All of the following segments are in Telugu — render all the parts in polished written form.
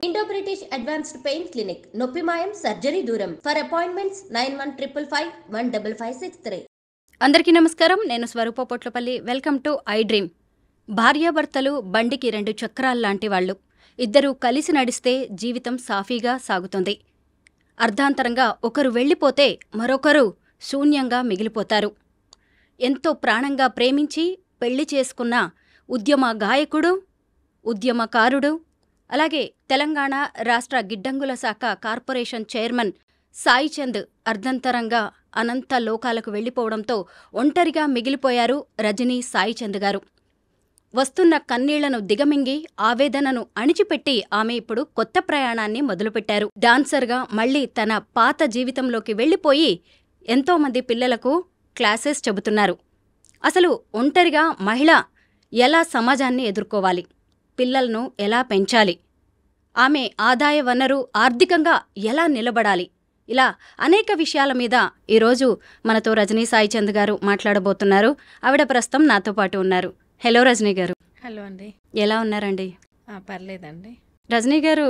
Indo British advanced pain clinic, నొప్పి మాయం, సర్జరీ దూరం. For appointments 9155515563. అందరికీ నమస్కారం. నేను Swaroopa Potlapalli. Welcome to i dream. భార్యాభర్తలు బండికి 2 చక్రాల్లాంటి వాళ్ళు. ఇద్దరూ కలిసి నడిస్తే జీవితం సాఫీగా సాగుతుంది. అర్ధాంతరంగా ఒకరు వెళ్ళిపోతే మరొకరు శూన్యంగా మిగిలిపోతారు. ఎంతో ప్రాణంగా ప్రేమించి పెళ్లి చేసుకున్న ఉద్యమ గాయకుడు, ఉద్యమకారుడు, అలాగే తెలంగాణ రాష్ట్ర గిడ్డంగుల శాఖ కార్పొరేషన్ చైర్మన్ సాయిచంద్ అర్ధంతరంగా అనంత లోకాలకు వెళ్లిపోవడంతో ఒంటరిగా మిగిలిపోయారు రజనీ సాయిచంద్ గారు. వస్తున్న కన్నీళ్లను దిగమింగి ఆవేదనను అణిచిపెట్టి ఆమె ఇప్పుడు కొత్త ప్రయాణాన్ని మొదలుపెట్టారు. డాన్సర్గా మళ్లీ తన పాత జీవితంలోకి వెళ్లిపోయి ఎంతోమంది పిల్లలకు క్లాసెస్ చెబుతున్నారు. అసలు ఒంటరిగా మహిళ ఎలా సమాజాన్ని ఎదుర్కోవాలి, పిల్లలను ఎలా పెంచాలి, ఆమె ఆదాయ వనరు ఆర్థికంగా ఎలా నిలబడాలి, ఇలా అనేక విషయాల మీద ఈరోజు మనతో రజనీ సాయిచంద్ గారు మాట్లాడబోతున్నారు. ఆవిడ ప్రస్తుతం నాతో పాటు ఉన్నారు. హలో రజనీ గారు. హలో అండి. ఎలా ఉన్నారండి? పర్లేదండి. రజనీ గారు,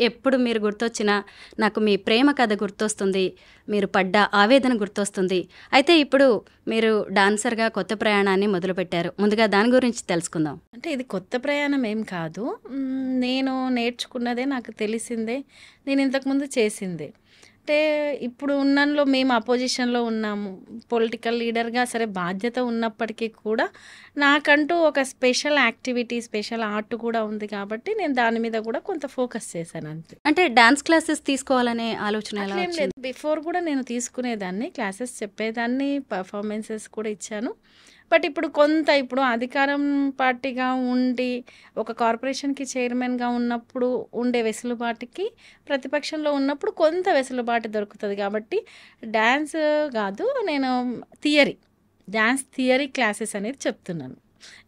ఎప్పుడు మీరు గుర్తొచ్చినా నాకు మీ ప్రేమ కథ గుర్తొస్తుంది, మీరు పడ్డ ఆవేదన గుర్తొస్తుంది. అయితే ఇప్పుడు మీరు డాన్సర్గా కొత్త ప్రయాణాన్ని మొదలుపెట్టారు. ముందుగా దాని గురించి తెలుసుకుందాం. అంటే ఇది కొత్త ప్రయాణం ఏం కాదు. నేను నేర్చుకున్నదే, నాకు తెలిసిందే, నేను ఇంతకుముందు చేసిందే. అంటే ఇప్పుడు ఉన్నలో మేము అపోజిషన్లో ఉన్నాము, పొలిటికల్ లీడర్గా సరే బాధ్యత ఉన్నప్పటికీ కూడా నాకంటూ ఒక స్పెషల్ యాక్టివిటీ, స్పెషల్ ఆర్ట్ కూడా ఉంది కాబట్టి నేను దాని మీద కూడా కొంత ఫోకస్ చేశాను అంతే. అంటే డాన్స్ క్లాసెస్ తీసుకోవాలనే ఆలోచన ఎలా వచ్చింది? బిఫోర్ కూడా నేను తీసుకునేదాన్ని, క్లాసెస్ చెప్పేదాన్ని, పర్ఫార్మెన్సెస్ కూడా ఇచ్చాను. బట్ ఇప్పుడు అధికారం పార్టీగా ఉండి ఒక కార్పొరేషన్కి చైర్మన్గా ఉన్నప్పుడు ఉండే వెసులుబాటుకి ప్రతిపక్షంలో ఉన్నప్పుడు కొంత వెసులుబాటు దొరుకుతుంది కాబట్టి డ్యాన్స్ కాదు, నేను డ్యాన్స్ థియరీ క్లాసెస్ అనేది చెప్తున్నాను.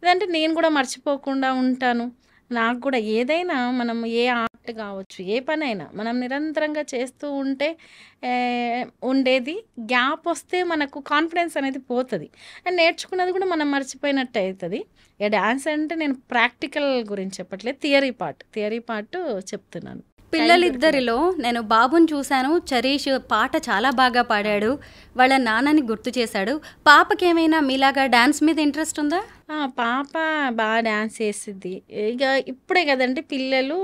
ఇదంటే నేను కూడా మర్చిపోకుండా ఉంటాను. నాకు కూడా ఏదైనా మనం ఏ ఆర్ట్ కావచ్చు, ఏ పనైనా మనం నిరంతరంగా చేస్తూ ఉంటే ఉండేది గ్యాప్ వస్తే మనకు కాన్ఫిడెన్స్ అనేది పోతుంది. అండ్ నేర్చుకున్నది కూడా మనం మర్చిపోయినట్టు అవుతుంది. ఇక డ్యాన్స్ అంటే నేను ప్రాక్టికల్ గురించి చెప్పట్లేదు, థియరీ పార్ట్ చెప్తున్నాను. పిల్లలిద్దరిలో నేను బాబుని చూశాను. చరీష్ పాట చాలా బాగా పాడాడు, వాళ్ళ నాన్నని గుర్తు చేశాడు. పాపకేమైనా మీలాగా డాన్స్ మీద ఇంట్రెస్ట్ ఉందా? పాప బాగా డ్యాన్స్ చేసిద్ది. ఇక ఇప్పుడే కదండి పిల్లలు,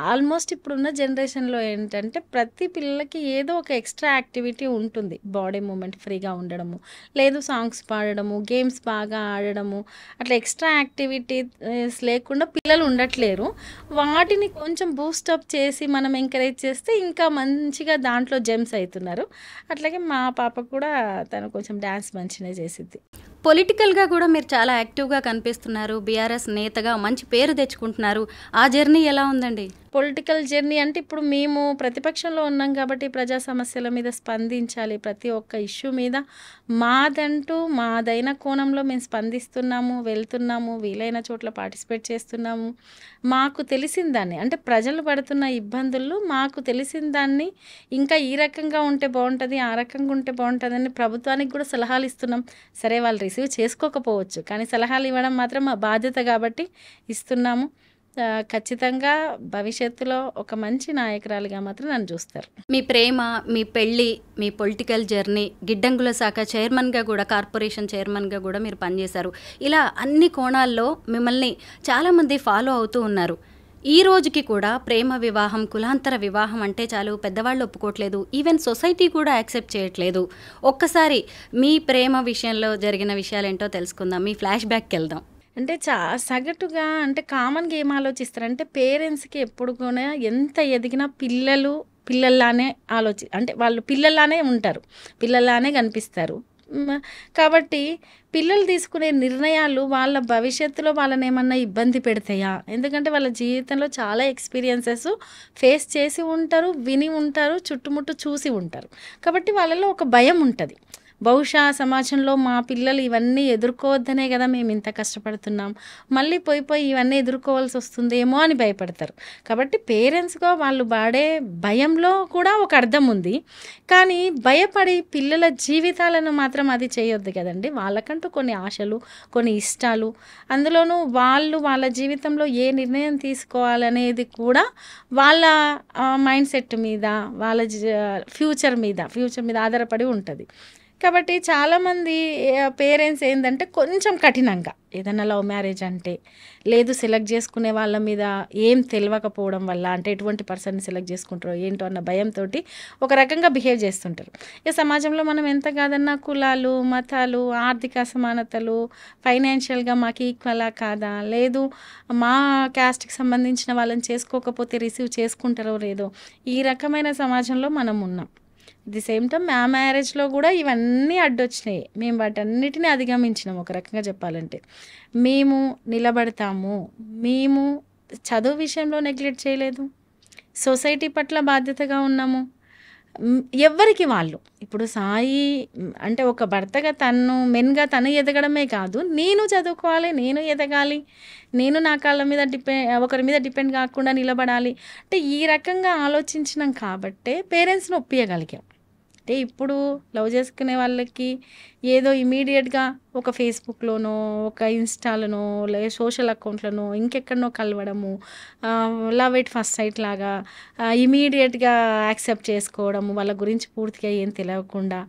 ఆల్మోస్ట్ ఇప్పుడున్న జనరేషన్లో ఏంటంటే ప్రతి పిల్లలకి ఏదో ఒక ఎక్స్ట్రా యాక్టివిటీ ఉంటుంది. బాడీ మూమెంట్ ఫ్రీగా ఉండడము, లేదు సాంగ్స్ పాడడము, గేమ్స్ బాగా ఆడడము, అట్లా ఎక్స్ట్రా యాక్టివిటీస్ లేకుండా పిల్లలు ఉండట్లేరు. వాటిని కొంచెం బూస్టప్ చేసి మనం ఎంకరేజ్ చేస్తే ఇంకా మంచిగా దాంట్లో జెమ్స్ అవుతున్నారు. అట్లాగే మా పాప కూడా తను కొంచెం డ్యాన్స్ మంచిగా చేసిద్ది. పొలిటికల్గా కూడా మీరు చాలా యాక్టివ్గా కనిపిస్తున్నారు. బీఆర్ఎస్ నేతగా మంచి పేరు తెచ్చుకుంటున్నారు. ఆ జర్నీ ఎలా ఉందండి? పొలిటికల్ జర్నీ అంటే ఇప్పుడు మేము ప్రతిపక్షంలో ఉన్నాం కాబట్టి ప్రజా సమస్యల మీద స్పందించాలి. ప్రతి ఒక్క ఇష్యూ మీద మాదైన కోణంలో మేము స్పందిస్తున్నాము, వెళ్తున్నాము, వీలైన చోట్ల పార్టిసిపేట్ చేస్తున్నాము. మాకు తెలిసిన దాన్ని, అంటే ప్రజలు పడుతున్న ఇబ్బందులు మాకు తెలిసిన దాన్ని ఇంకా ఈ రకంగా ఉంటే బాగుంటుంది, ఆ రకంగా ఉంటే బాగుంటుందని ప్రభుత్వానికి కూడా సలహాలు ఇస్తున్నాం. సరే వాళ్ళు రిసీవ్ చేసుకోకపోవచ్చు, కానీ సలహాలు ఇవ్వడం మాత్రం మా బాధ్యత కాబట్టి ఇస్తున్నాము. ఖచ్చితంగా భవిష్యత్తులో ఒక మంచి నాయకురాలిగా మాత్రం నన్ను చూస్తారు. మీ ప్రేమ, మీ పెళ్ళి, మీ పొలిటికల్ జర్నీ, గిడ్డంగుల శాఖ చైర్మన్గా కూడా, కార్పొరేషన్ చైర్మన్గా కూడా మీరు పనిచేశారు. ఇలా అన్ని కోణాల్లో మిమ్మల్ని చాలామంది ఫాలో అవుతూ ఉన్నారు. ఈ రోజుకి కూడా ప్రేమ వివాహం, కులాంతర వివాహం అంటే చాలు పెద్దవాళ్ళు ఒప్పుకోవట్లేదు, ఈవెన్ సొసైటీ కూడా యాక్సెప్ట్ చేయట్లేదు. ఒక్కసారి మీ ప్రేమ విషయంలో జరిగిన విషయాలేంటో తెలుసుకుందాం. మీ ఫ్లాష్ బ్యాక్కి వెళ్దాం. అంటే సగటుగా అంటే కామన్గా ఏం ఆలోచిస్తారంటే పేరెంట్స్కి ఎప్పుడు కూడా ఎంత ఎదిగినా పిల్లల్లానే అంటే వాళ్ళు పిల్లల్లానే ఉంటారు, పిల్లల్లానే కనిపిస్తారు. కాబట్టి పిల్లలు తీసుకునే నిర్ణయాలు వాళ్ళ భవిష్యత్తులో వాళ్ళని ఏమన్నా ఇబ్బంది పెడతాయా? ఎందుకంటే వాళ్ళ జీవితంలో చాలా ఎక్స్పీరియన్సెస్ ఫేస్ చేసి ఉంటారు, విని ఉంటారు, చుట్టుముట్టు చూసి ఉంటారు. కాబట్టి వాళ్ళలో ఒక భయం ఉంటుంది. బహుశా సమాజంలో మా పిల్లలు ఇవన్నీ ఎదుర్కోవద్దనే కదా మేము ఇంత కష్టపడుతున్నాం, మళ్ళీ పోయి ఇవన్నీ ఎదుర్కోవాల్సి వస్తుందేమో అని భయపడతారు. కాబట్టి పేరెంట్స్గా వాళ్ళు పడే భయంలో కూడా ఒక అర్థం ఉంది. కానీ భయపడి పిల్లల జీవితాలను మాత్రం అది చేయొద్దు కదండి. వాళ్ళకంటూ కొన్ని ఆశలు, కొన్ని ఇష్టాలు, అందులోనూ వాళ్ళ జీవితంలో ఏ నిర్ణయం తీసుకోవాలనేది కూడా వాళ్ళ మైండ్ సెట్ మీద, వాళ్ళ ఫ్యూచర్ మీద ఆధారపడి ఉంటుంది. కాబట్టి చాలామంది పేరెంట్స్ ఏంటంటే కొంచెం కఠినంగా, ఏదైనా లవ్ మ్యారేజ్ అంటే, లేదు సెలెక్ట్ చేసుకునే వాళ్ళ మీద ఏం తెలియకపోవడం వల్ల, అంటే ఎటువంటి పర్సన్ని సెలెక్ట్ చేసుకుంటారో ఏంటో అన్న భయంతో ఒక రకంగా బిహేవ్ చేస్తుంటారు. ఇక సమాజంలో మనం ఎంత కాదన్నా కులాలు, మతాలు, ఆర్థిక అసమానతలు, ఫైనాన్షియల్గా మాకు ఈక్వలా కాదా, లేదు మా క్యాస్ట్కి సంబంధించిన వాళ్ళని చేసుకోకపోతే రిసీవ్ చేసుకుంటారో లేదో, ఈ రకమైన సమాజంలో మనం ఉన్నాం. ది సేమ్ టైం మా మ్యారేజ్లో కూడా ఇవన్నీ అడ్డొచ్చినాయి. మేము వాటన్నిటిని అధిగమించినాం. ఒక రకంగా చెప్పాలంటే మేము నిలబడతాము, మేము చదువు విషయంలో నెగ్లెక్ట్ చేయలేదు, సొసైటీ పట్ల బాధ్యతగా ఉన్నాము. ఎవరికి వాళ్ళు ఇప్పుడు సాయి అంటే ఒక భర్తగా మెన్గా తను ఎదగడమే కాదు, నేను చదువుకోవాలి, నేను ఎదగాలి, నేను నా కాళ్ళ మీద ఒకరి మీద డిపెండ్ కాకుండా నిలబడాలి అంటే ఈ రకంగా ఆలోచించినాం కాబట్టే పేరెంట్స్ని ఒప్పియగలిగాం. అంటే ఇప్పుడు లవ్ చేసుకునే వాళ్ళకి ఏదో ఇమీడియట్గా ఒక ఫేస్బుక్లోనో, ఒక ఇన్స్టాలోనో, లేదా సోషల్ అకౌంట్లోనో ఇంకెక్కడనో కలవడము, లవ్ ఎట్ ఫస్ట్ సైట్ లాగా ఇమీడియట్గా యాక్సెప్ట్ చేసుకోవడము, వాళ్ళ గురించి పూర్తిగా ఏం తెలియకుండా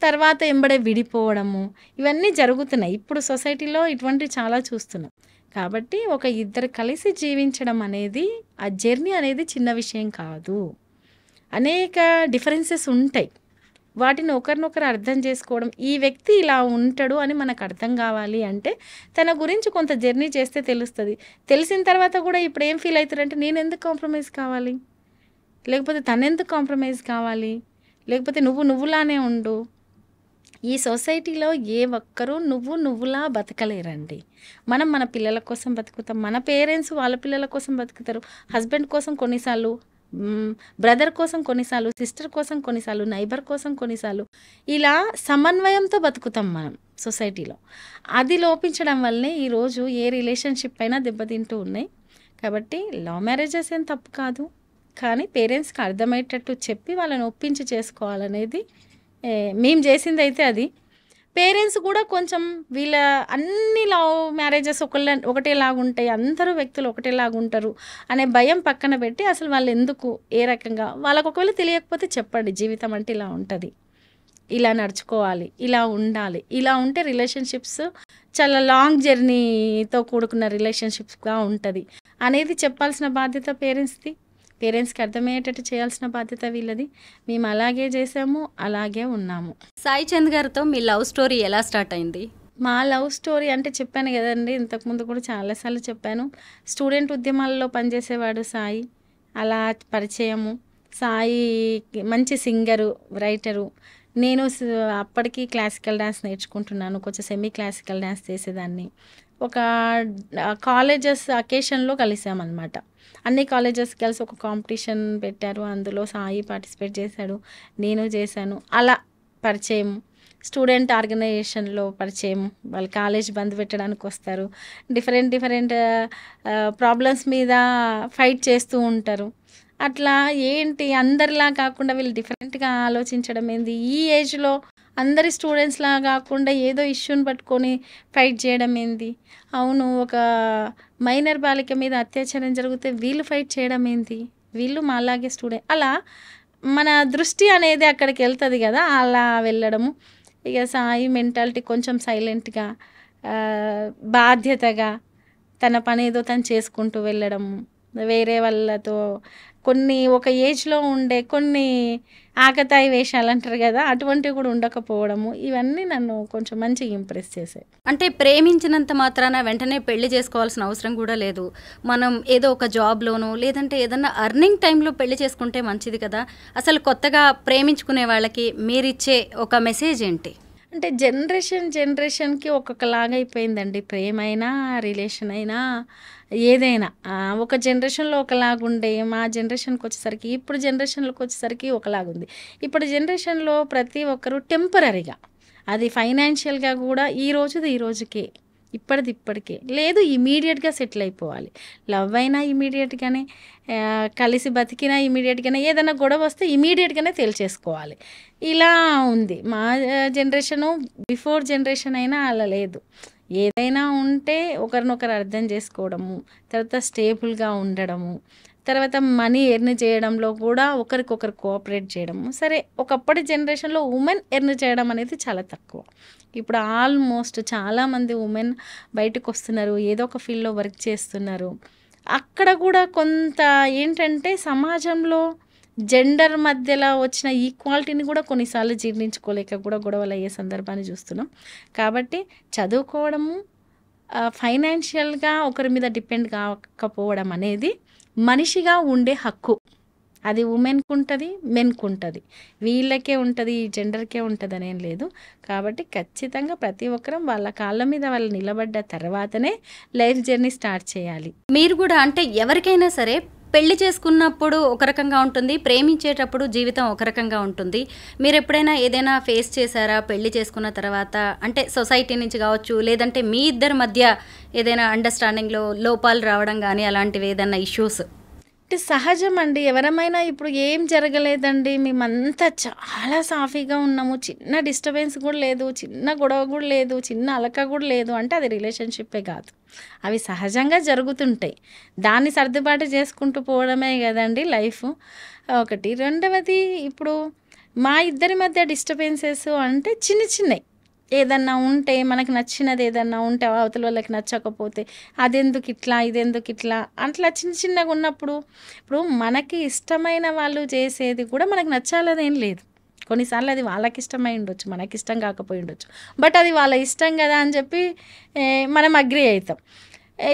తర్వాత ఎంబడే విడిపోవడము, ఇవన్నీ జరుగుతున్నాయి. ఇప్పుడు సొసైటీలో ఇటువంటివి చాలా చూస్తున్నాం. కాబట్టి ఒక ఇద్దరు కలిసి జీవించడం అనేది, ఆ జర్నీ అనేది చిన్న విషయం కాదు. అనేక డిఫరెన్సెస్ ఉంటాయి. వాటిని ఒకరినొకరు అర్థం చేసుకోవడం, ఈ వ్యక్తి ఇలా ఉంటాడు అని మనకు అర్థం కావాలి అంటే తన గురించి కొంత జర్నీ చేస్తే తెలుస్తుంది. తెలిసిన తర్వాత కూడా ఇప్పుడు ఏం ఫీల్ అవుతారంటే నేను ఎందుకు కాంప్రమైజ్ కావాలి, లేకపోతే తనెందుకు కాంప్రమైజ్ కావాలి, లేకపోతే నువ్వులానే ఉండు. ఈ సొసైటీలో ఏ ఒక్కరూ నువ్వులా బతకలేరండి. మనం మన పిల్లల కోసం బతుకుతాం, మన పేరెంట్స్ వాళ్ళ పిల్లల కోసం బతుకుతారు, హస్బెండ్ కోసం కొన్నిసార్లు, బ్రదర్ కోసం కొన్నిసార్లు, సిస్టర్ కోసం కొన్నిసార్లు, నైబర్ కోసం కొన్నిసార్లు, ఇలా సమన్వయంతో బతుకుతాం మనం సొసైటీలో. అది లోపించడం వల్లనే ఈరోజు ఏ రిలేషన్షిప్ అయినా దెబ్బతింటూ ఉన్నాయి. కాబట్టి లవ్ మ్యారేజెస్ ఏం తప్పు కాదు, కానీ పేరెంట్స్కి అర్థమయ్యేటట్టు చెప్పి వాళ్ళని ఒప్పించి చేసుకోవాలనేది మేము చేసింది అయితే అది. పేరెంట్స్ కూడా కొంచెం వీళ్ళ అన్ని లవ్ మ్యారేజెస్ ఒకటేలాగుంటాయి, అందరూ వ్యక్తులు ఒకటేలాగుంటారు అనే భయం పక్కన పెట్టి అసలు వాళ్ళు ఎందుకు, ఏ రకంగా, వాళ్ళకు ఒకవేళ తెలియకపోతే చెప్పండి, జీవితం అంటే ఇలా ఉంటుంది, ఇలా నడుచుకోవాలి, ఇలా ఉండాలి, ఇలా ఉంటే రిలేషన్షిప్స్ చాలా లాంగ్ జర్నీతో కూడుకున్న రిలేషన్షిప్స్గా ఉంటుంది అనేది చెప్పాల్సిన బాధ్యత పేరెంట్స్ది. పేరెంట్స్కి అర్థమయ్యేటట్టు చేయాల్సిన బాధ్యత వీళ్ళది. మేము అలాగే చేసాము, అలాగే ఉన్నాము. సాయి చంద్ గారితో మీ లవ్ స్టోరీ ఎలా స్టార్ట్ అయింది? మా లవ్ స్టోరీ అంటే చెప్పాను కదండి, ఇంతకుముందు కూడా చాలాసార్లు చెప్పాను. స్టూడెంట్ ఉద్యమాల్లో పనిచేసేవాడు సాయి, అలా పరిచయము. సాయి మంచి సింగరు, రైటరు. నేను అప్పటికి క్లాసికల్ డ్యాన్స్ నేర్చుకుంటున్నాను, కొంచెం సెమీ క్లాసికల్ డ్యాన్స్ చేసేదాన్ని. ఒక కాలేజెస్ అకేషన్లో కలిసామన్నమాట. అన్ని కాలేజెస్ కలిసి ఒక కాంపిటీషన్ పెట్టారు, అందులో సాయి పార్టిసిపేట్ చేశాడు, నేను చేశాను. అలా పరిచయం. స్టూడెంట్ ఆర్గనైజేషన్లో పరిచయం. వాళ్ళు కాలేజ్ బంద్ పెట్టడానికి వస్తారు, డిఫరెంట్ ప్రాబ్లమ్స్ మీద ఫైట్ చేస్తూ ఉంటారు. అట్లా ఏంటి అందరిలా కాకుండా వీళ్ళు డిఫరెంట్గా ఆలోచించడం ఏంది, ఈ ఏజ్లో అందరి స్టూడెంట్స్లా కాకుండా ఏదో ఇష్యూని పట్టుకొని ఫైట్ చేయడం ఏంది, అవును ఒక మైనర్ బాలిక మీద అత్యాచారం జరిగితే వీళ్ళు ఫైట్ చేయడం ఏంది, వీళ్ళు మా అలాగే స్టూడెంట్, అలా మన దృష్టి అనేది అక్కడికి వెళ్తుంది కదా, అలా వెళ్ళడము. ఇక సాయి మెంటాలిటీ కొంచెం సైలెంట్గా, బాధ్యతగా తన పని ఏదో తను చేసుకుంటూ వెళ్ళడము, వేరే వాళ్ళతో కొన్ని ఒక ఏజ్లో ఉండే కొన్ని ఆకతాయి వేషాలు అంటారు కదా, అటువంటివి కూడా ఉండకపోవడము, ఇవన్నీ నన్ను కొంచెం మంచిగా ఇంప్రెస్ చేశాయి. అంటే ప్రేమించినంత మాత్రాన వెంటనే పెళ్లి చేసుకోవాల్సిన అవసరం కూడా లేదు. మనం ఏదో ఒక జాబ్లోనో లేదంటే ఏదన్నా అర్నింగ్ టైంలో పెళ్లి చేసుకుంటే మంచిది కదా. అసలు కొత్తగా ప్రేమించుకునే వాళ్ళకి మీరిచ్చే ఒక మెసేజ్ ఏంటి? అంటే జనరేషన్‌కి ఒక్కొక్కలాగా అయిపోయిందండి. ప్రేమైనా, రిలేషన్ అయినా, ఏదైనా. ఒక జనరేషన్‌లో ఒకలాగుండే, మా జనరేషన్‌కొచ్చేసరికి ఇప్పుడు జనరేషన్‌లోకొచ్చేసరికి ఒకలాగుంది. ఇప్పుడు జనరేషన్‌లో ప్రతి ఒక్కరు టెంపరరీగా, అది ఫైనాన్షియల్‌గా గూడా ఈ రోజుది ఈ రోజుకే, ఇప్పటిది ఇప్పటికే. లేదు ఇమ్మీడియేట్‌గా సెటిల్ అయిపోవాలి. లవ్ అయినా ఇమ్మీడియేట్‌గానే, కలిసి బతికినా ఇమ్మీడియేట్‌గానే, ఏదైనా గొడవొస్తే ఇమ్మీడియేట్‌గానే తేల్చేసుకోవాలి. ఇలా ఉంది. మా జనరేషను బిఫోర్ జనరేషన్ అయినా అలా లేదు. ఏదైనా ఉంటే ఒకరినొకరు అర్థం చేసుకోవడము, తర్వాత స్టేబుల్‌గా ఉండడము, తర్వాత మనీ ఎర్న్ చేయడంలో కూడా ఒకరికొకరు కోఆపరేట్ చేయడము. సరే, ఒకప్పటి జనరేషన్‌లో ఉమెన్ ఎర్న్ చేయడం అనేది చాలా తక్కువ. ఇప్పుడు ఆల్మోస్ట్ చాలామంది ఉమెన్ బయటకొస్తున్నారు. ఏదో ఒక ఫీల్డ్‌లో వర్క్ చేస్తున్నారు. అక్కడ కూడా కొంత ఏంటంటే సమాజంలో జెండర్ మధ్యలో వచ్చిన ఈక్వాలిటీని కూడా కొన్నిసార్లు జీర్ణించుకోలేక కూడా గొడవలయ్యే సందర్భాన్ని చూస్తున్నాం. కాబట్టి చదువుకోవడము, ఫైనాన్షియల్‌గా ఒకరి మీద డిపెండ్ కాకపోవడం అనేది మనిషిగా ఉండే హక్కు. అది ఉమెన్‌కుంటది, మెన్‌కుంటది. వీళ్ళకే ఉంటది, ఈ జెండర్‌కే ఉంటదనేం లేదు. కాబట్టి ఖచ్చితంగా ప్రతి ఒక్కరం వాళ్ళ కాళ్ళ మీద వాళ్ళు నిలబడ్డ తర్వాతనే లైఫ్ జర్నీ స్టార్ట్ చేయాలి. మీరు కూడా అంటే ఎవరికైనా సరే పెళ్లి చేసుకున్నప్పుడు ఒక రకంగా ఉంటుంది, ప్రేమించేటప్పుడు జీవితం ఒక రకంగా ఉంటుంది. మీరు ఎప్పుడైనా ఏదైనా ఫేస్ చేశారా పెళ్లి చేసుకున్న తర్వాత? అంటే సొసైటీ నుంచి కావచ్చు, లేదంటే మీ ఇద్దరి మధ్య ఏదైనా అండర్స్టాండింగ్లో లోపాలు రావడం కానీ అలాంటివి ఏదైనా ఇష్యూస్? అంటే సహజం అండి. ఎవరమైనా ఇప్పుడు ఏం జరగలేదండి. మేమంతా చాలా సాఫీగా ఉన్నాము. చిన్న డిస్టర్బెన్స్ కూడా లేదు. చిన్న గొడవ కూడా లేదు. చిన్న అలక కూడా లేదు అంటే అది రిలేషన్‌షిప్పే కాదు. అవి సహజంగా జరుగుతుంటాయి. దాన్ని సర్దుబాటు చేసుకుంటూ పోవడమే కదండీ లైఫు. ఒకటి. రెండవది, ఇప్పుడు మా ఇద్దరి మధ్య డిస్టర్బెన్సెస్ అంటే చిన్న చిన్నయి. ఏదన్నా ఉంటే, మనకు నచ్చినది ఏదన్నా ఉంటే అవతల వాళ్ళకి నచ్చకపోతే అదెందుకు ఇట్లా, ఇదెందుకు ఇట్లా, అట్లా చిన్న చిన్నగా ఉన్నప్పుడు, ఇప్పుడు మనకి ఇష్టమైన వాళ్ళు చేసేది కూడా మనకు నచ్చాలనేం లేదు. కొన్నిసార్లు అది వాళ్ళకి ఇష్టమై ఉండొచ్చు, మనకి ఇష్టం కాకపోయి ఉండొచ్చు. బట్ అది వాళ్ళ ఇష్టం కదా అని చెప్పి మనం అగ్రీ అవుతాం. ఏ,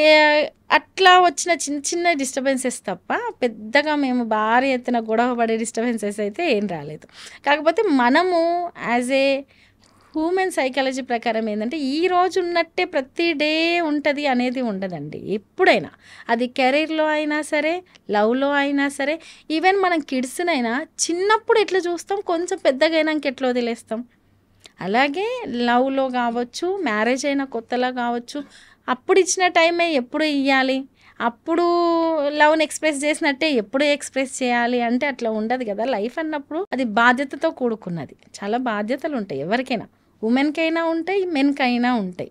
అట్లా వచ్చిన చిన్న చిన్న డిస్టర్బెన్సెస్ తప్ప పెద్దగా మేము భారీ ఎత్తున గొడవ పడే డిస్టర్బెన్సెస్ అయితే ఏం రాలేదు. కాకపోతే మనము యాజ్ ఏ హ్యూమన్ సైకాలజీ ప్రకారం ఏంటంటే, ఈ రోజు ఉన్నట్టే ప్రతి డే ఉంటుంది అనేది ఉండదండి. ఎప్పుడైనా అది కెరీర్లో అయినా సరే, లవ్లో అయినా సరే, ఈవెన్ మనం కిడ్స్నైనా చిన్నప్పుడు ఎట్లా చూస్తాం, కొంచెం పెద్దగా అయినాక ఎట్లా వదిలేస్తాం. అలాగే లవ్లో కావచ్చు, మ్యారేజ్ అయిన కొత్తలో కావచ్చు, అప్పుడు ఇచ్చిన టైమే ఎప్పుడు ఇవ్వాలి, అప్పుడు లవ్ని ఎక్స్ప్రెస్ చేసినట్టే ఎప్పుడు ఎక్స్ప్రెస్ చేయాలి అంటే అట్లా ఉండదు కదా. లైఫ్ అన్నప్పుడు అది బాధ్యతతో కూడుకున్నది. చాలా బాధ్యతలు ఉంటాయి ఎవరికైనా, ఉమెన్కైనా ఉంటాయి, మెన్కైనా ఉంటాయి.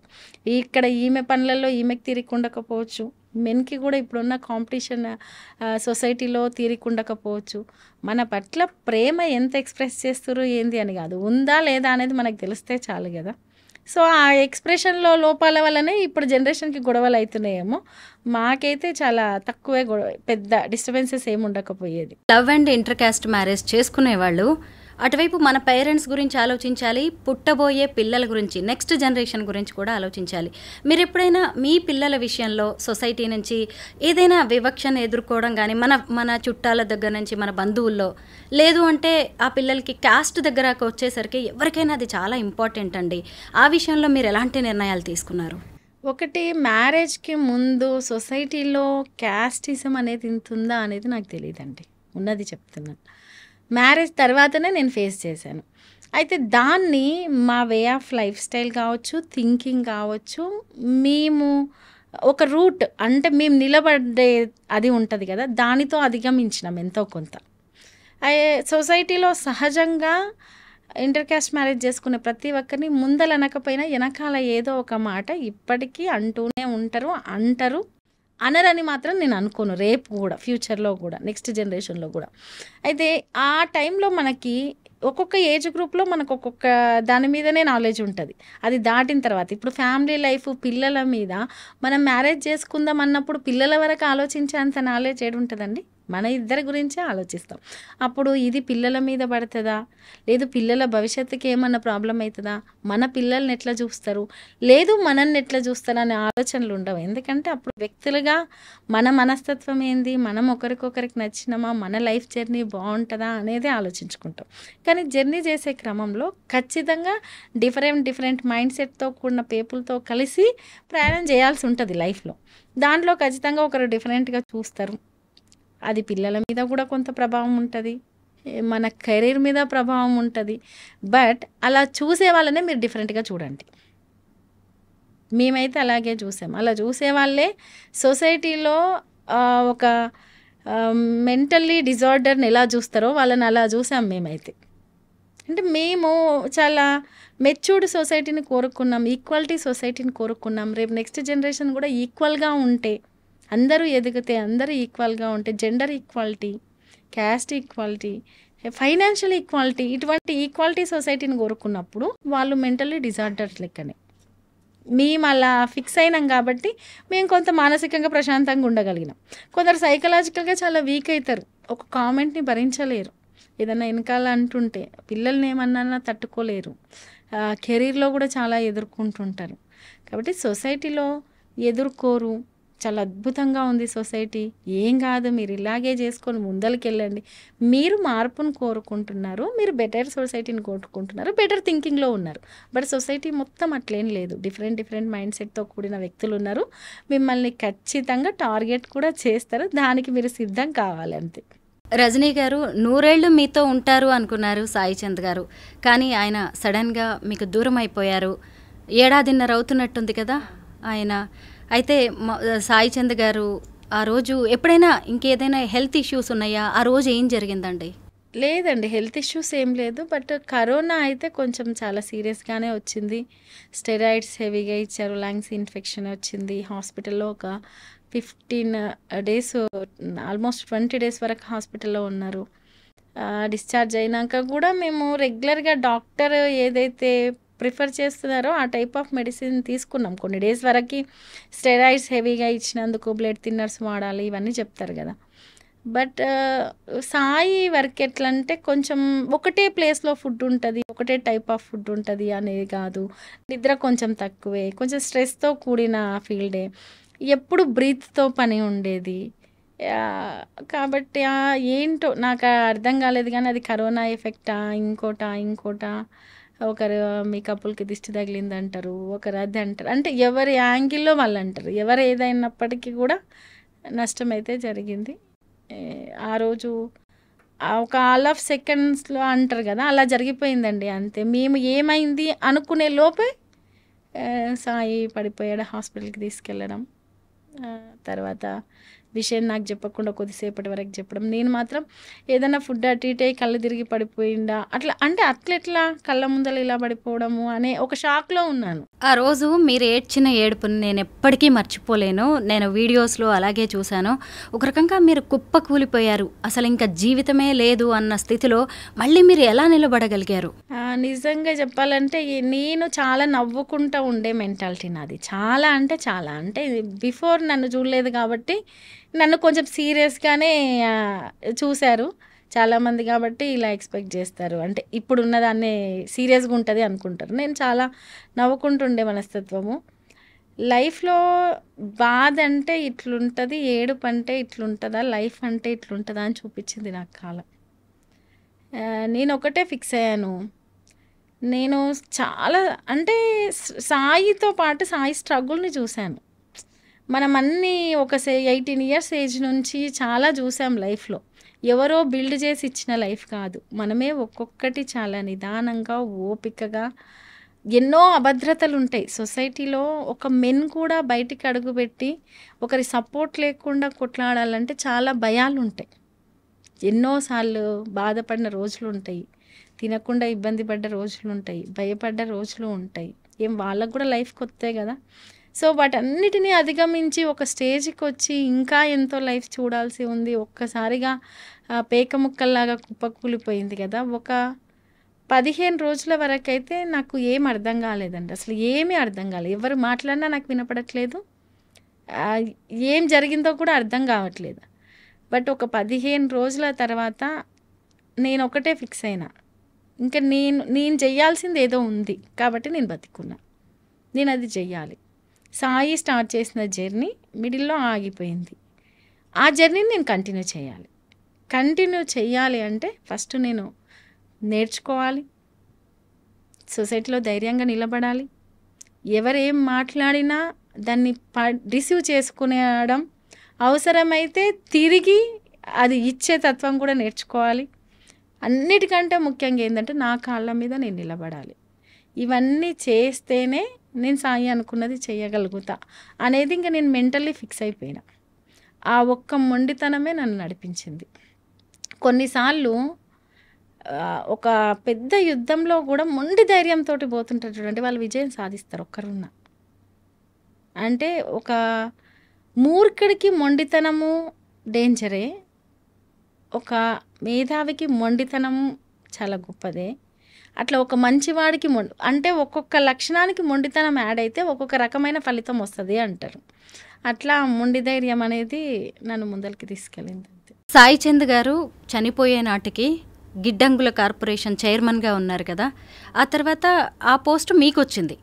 ఇక్కడ ఈమె పనులలో ఈమెకి తీరిక ఉండకపోవచ్చు, మెన్కి కూడా ఇప్పుడున్న కాంపిటీషన్ సొసైటీలో తీరిక ఉండకపోవచ్చు. మన పట్ల ప్రేమ ఎంత ఎక్స్ప్రెస్ చేస్తుర్రు ఏంది అని కాదు, ఉందా లేదా అనేది మనకు తెలిస్తే చాలు కదా. సో ఆ ఎక్స్ప్రెషన్లో లోపాల వల్లనే ఇప్పుడు జనరేషన్కి గొడవలు అవుతున్నాయేమో. మాకైతే చాలా తక్కువే పెద్ద డిస్టర్బెన్సెస్ ఏమి ఉండకపోయేది. Love and inter caste marriage చేసుకునేవాళ్ళు అటువైపు మన పేరెంట్స్ గురించి ఆలోచించాలి, పుట్టబోయే పిల్లల గురించి, నెక్స్ట్ జనరేషన్ గురించి కూడా ఆలోచించాలి. మీరు ఎప్పుడైనా మీ పిల్లల విషయంలో సొసైటీ నుంచి ఏదైనా వివక్షను ఎదుర్కోవడం కానీ, మన చుట్టాల దగ్గర నుంచి, మన బంధువుల్లో, లేదు అంటే ఆ పిల్లలకి కాస్ట్ దగ్గరకు వచ్చేసరికి ఎవరికైనా అది చాలా ఇంపార్టెంట్ అండి. ఆ విషయంలో మీరు ఎలాంటి నిర్ణయాలు తీసుకున్నారు? ఒకటి, మ్యారేజ్కి ముందు సొసైటీలో క్యాస్టిజం అనేది ఇంత ఉందా అనేది నాకు తెలియదండి. ఉన్నది చెప్తున్నాను. మ్యారేజ్ తర్వాతనే నేను ఫేస్ చేశాను. అయితే దాన్ని మా వే ఆఫ్ లైఫ్ స్టైల్ కావచ్చు, థింకింగ్ కావచ్చు, మేము ఒక రూట్ అంటే మేము నిలబడే అది ఉంటుంది కదా, దానితో అధిగమించినాం ఎంతో కొంత. సొసైటీలో సహజంగా ఇంటర్ కాస్ట్ మ్యారేజ్ చేసుకునే ప్రతి ఒక్కరిని ముందలనకపోయినా వెనకాల ఏదో ఒక మాట ఇప్పటికీ అంటూనే అంటారు. అనరని మాత్రం నేను అనుకోను, రేపు కూడా, ఫ్యూచర్లో కూడా, నెక్స్ట్ జనరేషన్లో కూడా. అయితే ఆ టైంలో మనకి ఒక్కొక్క ఏజ్ గ్రూప్లో మనకు ఒక్కొక్క దాని మీదనే నాలెడ్జ్ ఉంటుంది. అది దాటిన తర్వాత ఇప్పుడు ఫ్యామిలీ లైఫ్, పిల్లల మీద మనం మ్యారేజ్ చేసుకుందాం అన్నప్పుడు పిల్లల వరకు ఆలోచించేంత నాలెడ్జ్ ఏడు ఉంటుందండి. మన ఇద్దరి గురించే ఆలోచిస్తాం. అప్పుడు ఇది పిల్లల మీద పడుతుందా, లేదు పిల్లల భవిష్యత్తుకి ఏమన్నా ప్రాబ్లం అవుతుందా, మన పిల్లల్ని ఎట్లా చూస్తారు, లేదు మనల్ని ఎట్లా చూస్తారు అనే ఆలోచనలు ఉండవు. ఎందుకంటే అప్పుడు వ్యక్తులుగా మన మనస్తత్వం ఏంది, మనం ఒకరికొకరికి నచ్చినమా, మన లైఫ్ జర్నీ బాగుంటుందా అనేది ఆలోచించుకుంటాం. కానీ జర్నీ చేసే క్రమంలో ఖచ్చితంగా డిఫరెంట్ మైండ్ సెట్తో కూడిన పీపుల్తో కలిసి ప్రయాణం చేయాల్సి ఉంటుంది లైఫ్లో. దాంట్లో ఖచ్చితంగా ఒకరు డిఫరెంట్గా చూస్తారు. అది పిల్లల మీద కూడా కొంత ప్రభావం ఉంటుంది, మన కెరీర్ మీద ప్రభావం ఉంటుంది. బట్ అలా చూసే వాళ్ళనే మీరు డిఫరెంట్గా చూడండి. మేమైతే అలాగే చూసాం. అలా చూసే వాళ్ళే సొసైటీలో ఒక మెంటల్లీ డిజార్డర్ని ఎలా చూస్తారో వాళ్ళని అలా చూసాం మేమైతే. అంటే మేము చాలా మెచ్యూర్డ్ సొసైటీని కోరుకున్నాం, ఈక్వాలిటీ సొసైటీని కోరుకున్నాం. రేపు నెక్స్ట్ జనరేషన్ కూడా ఈక్వల్గా ఉంటే, అందరూ ఎదిగితే, అందరూ ఈక్వల్గా ఉంటే, gender equality, caste equality, financial equality, ఇటువంటి ఈక్వాలిటీ సొసైటీని కోరుకున్నప్పుడు వాళ్ళు మెంటల్లీ డిజార్డర్స్ లెక్కనే. మేము అలా ఫిక్స్ అయినాం కాబట్టి మేము కొంత మానసికంగా ప్రశాంతంగా ఉండగలిగినాం. కొందరు సైకలాజికల్గా చాలా వీక్ అవుతారు, ఒక కామెంట్ని భరించలేరు, ఏదన్నా వెనకాల అంటుంటే పిల్లల్ని ఏమన్నా తట్టుకోలేరు, కెరీర్లో కూడా చాలా ఎదుర్కొంటుంటారు. కాబట్టి సొసైటీలో ఎదుర్కోరు, చాలా అద్భుతంగా ఉంది సొసైటీ, ఏం కాదు మీరు ఇలాగే చేసుకొని ముందరికి వెళ్ళండి, మీరు మార్పును కోరుకుంటున్నారు, మీరు బెటర్ సొసైటీని కోరుకుంటున్నారు, బెటర్ థింకింగ్లో ఉన్నారు. బట్ సొసైటీ మొత్తం అట్లేం లేదు, డిఫరెంట్ మైండ్ సెట్తో కూడిన వ్యక్తులు ఉన్నారు. మిమ్మల్ని ఖచ్చితంగా టార్గెట్ కూడా చేస్తారు, దానికి మీరు సిద్ధం కావాలి అంతే. రజనీ గారు 100 ఏళ్ళు మీతో ఉంటారు అనుకున్నారు సాయి చంద్ గారు, కానీ ఆయన సడన్గా మీకు దూరం అయిపోయారు. 1.5 ఏళ్ళు అవుతున్నట్టుంది కదా ఆయన. అయితే సాయి చంద్ గారు ఆ రోజు ఎప్పుడైనా ఇంకేదైనా హెల్త్ ఇష్యూస్ ఉన్నాయా, ఆ రోజు ఏం జరిగిందండి? లేదండి, హెల్త్ ఇష్యూస్ ఏం లేదు. బట్ కరోనా అయితే కొంచెం చాలా సీరియస్గానే వచ్చింది. స్టెరాయిడ్స్ హెవీగా ఇచ్చారు, లంగ్స్ ఇన్ఫెక్షన్ వచ్చింది. హాస్పిటల్లో ఒక 15 days, ఆల్మోస్ట్ 20 days వరకు హాస్పిటల్లో ఉన్నారు. డిశ్చార్జ్ అయినాక కూడా మేము రెగ్యులర్గా డాక్టర్ ఏదైతే ప్రిఫర్ చేస్తున్నారో ఆ టైప్ ఆఫ్ మెడిసిన్ తీసుకున్నాం. కొన్ని డేస్ వరకు స్టెరాయిడ్స్ హెవీగా ఇచ్చినందుకు బ్లడ్ థిన్నర్స్ వాడాలి, ఇవన్నీ చెప్తారు కదా. బట్ సాయి వర్క్ ఎట్లా అంటే కొంచెం ఒకటే ప్లేస్లో ఫుడ్ ఉంటుంది, ఒకటే టైప్ ఆఫ్ ఫుడ్ ఉంటుంది అనేది కాదు. నిద్ర కొంచెం తక్కువే, కొంచెం స్ట్రెస్తో కూడిన ఫీల్డే, ఎప్పుడు బ్రీత్తో పని ఉండేది. కాబట్టి ఏంటో నాకు అర్థం కాలేదు. కానీ అది కరోనా ఎఫెక్టా, ఇంకోటా, ఒకరు మీ కప్పులకి దిష్టి తగిలింది అంటారు, ఒకరు అది అంటారు. అంటే ఎవరి యాంగిల్లో వాళ్ళు అంటారు. ఎవరు ఏదైనప్పటికీ కూడా నష్టం అయితే జరిగింది. ఆ రోజు ఒక ఆల్ ఆఫ్ సెకండ్స్లో అంటారు కదా, అలా జరిగిపోయిందండి అంతే. మేము ఏమైంది అనుకునే లోపే సాయి పడిపోయాడు, హాస్పిటల్కి తీసుకెళ్ళడం. తర్వాత విషయం నాకు చెప్పకుండా కొద్దిసేపటి వరకు చెప్పడం, నేను మాత్రం ఏదైనా ఫుడ్ అటు ఇటు కళ్ళు తిరిగి పడిపోయిందా అట్లా, అంటే అట్లెట్లా కళ్ళ ముందర ఇలా పడిపోవడము అనే ఒక షాక్లో ఉన్నాను. ఆ రోజు మీరు ఏడ్చిన ఏడుపుని నేను ఎప్పటికీ మర్చిపోలేను. నేను వీడియోస్లో అలాగే చూశాను. ఒక రకంగా మీరు కుప్ప కూలిపోయారు, అసలు ఇంకా జీవితమే లేదు అన్న స్థితిలో మళ్ళీ మీరు ఎలా నిలబడగలిగారు? నిజంగా చెప్పాలంటే నేను చాలా నవ్వుకుంటూ ఉండే మెంటాలిటీ నాది. చాలా అంటే బిఫోర్ నన్ను చూడలేదు కాబట్టి నన్ను కొంచెం సీరియస్గానే చూశారు చాలామంది. కాబట్టి ఇలా ఎక్స్పెక్ట్ చేస్తారు, అంటే ఇప్పుడు ఉన్నదాన్నే సీరియస్గా ఉంటుంది అనుకుంటారు. నేను చాలా నవ్వుకుంటుండే మనస్తత్వము. లైఫ్లో బాధ అంటే ఇట్లుంటుంది, ఏడుపు అంటే ఇట్లుంటుందా, లైఫ్ అంటే ఇట్లుంటుందా అని చూపించింది నాకు కాలం. నేను ఒకటే ఫిక్స్ అయ్యాను, నేను చాలా అంటే సాయితో పాటు సాయి స్ట్రగుల్ని చూశాను. మనం అన్నీ ఒక 18 years ఏజ్ నుంచి చాలా చూసాం లైఫ్లో. ఎవరో బిల్డ్ చేసి ఇచ్చిన లైఫ్ కాదు, మనమే ఒక్కొక్కటి చాలా నిదానంగా ఓపికగా. ఎన్నో అభద్రతలు ఉంటాయి సొసైటీలో. ఒక మెన్ కూడా బయటికి అడుగుపెట్టి ఒకరి సపోర్ట్ లేకుండా కొట్లాడాలంటే చాలా భయాలు ఉంటాయి. ఎన్నోసార్లు బాధపడిన రోజులు ఉంటాయి, తినకుండా ఇబ్బంది పడ్డ రోజులు ఉంటాయి, భయపడ్డ రోజులు ఉంటాయి. ఏం వాళ్ళకు కూడా లైఫ్ కొత్తే కదా. సో వాటన్నిటినీ అధిగమించి ఒక స్టేజ్కి వచ్చి ఇంకా ఎంతో లైఫ్ చూడాల్సి ఉంది. ఒక్కసారిగా పేక ముక్కల్లాగా కుప్పకూలిపోయింది కదా. ఒక 15 రోజుల వరకు అయితే నాకు ఏం అర్థం కాలేదండి, అసలు ఏమీ అర్థం కాలేదు. ఎవరు మాట్లాడినా నాకు వినపడట్లేదు, ఏం జరిగిందో కూడా అర్థం కావట్లేదు. బట్ ఒక 15 రోజుల తర్వాత నేను ఒకటే ఫిక్స్ అయినా, ఇంకా నేను చెయ్యాల్సింది ఏదో ఉంది కాబట్టి నేను బతికున్నా, నేను అది చెయ్యాలి. సాయి స్టార్ట్ చేసిన జర్నీ మిడిల్లో ఆగిపోయింది. ఆ జర్నీని నేను కంటిన్యూ చేయాలి అంటే ఫస్ట్ నేను నేర్చుకోవాలి, సొసైటీలో ధైర్యంగా నిలబడాలి, ఎవరేం మాట్లాడినా దాన్ని రిసీవ్ చేసుకునేయడం, అవసరమైతే తిరిగి అది ఇచ్చే తత్వం కూడా నేర్చుకోవాలి. అన్నిటికంటే ముఖ్యంగా ఏంటంటే నా కాళ్ళ మీద నేను నిలబడాలి. ఇవన్నీ చేస్తేనే నేను సాయి అనుకున్నది చేయగలుగుతా అనేది ఇంకా నేను మెంటల్లీ ఫిక్స్ అయిపోయినా. ఆ ఒక్క మొండితనమే నన్ను నడిపించింది. కొన్నిసార్లు ఒక పెద్ద యుద్ధంలో కూడా మొండి ధైర్యంతో పోతుంటారు చూడండి, వాళ్ళు విజయం సాధిస్తారు ఒక్కరున్నా. అంటే ఒక మూర్ఖుడికి మొండితనము డేంజరే, ఒక మేధావికి మొండితనం చాలా గొప్పదే. అట్లా ఒక మంచివాడికి అంటే ఒక్కొక్క లక్షణానికి మొండితనం యాడ్ అయితే ఒక్కొక్క రకమైన ఫలితం వస్తుంది అంటారు. అట్లా మొండి ధైర్యం అనేది నన్ను ముందరికి తీసుకెళ్ళింది. సాయి చంద్ గారు చనిపోయే నాటికి గిడ్డంగుల కార్పొరేషన్ చైర్మన్గా ఉన్నారు కదా, ఆ తర్వాత ఆ పోస్టు మీకు వచ్చింది.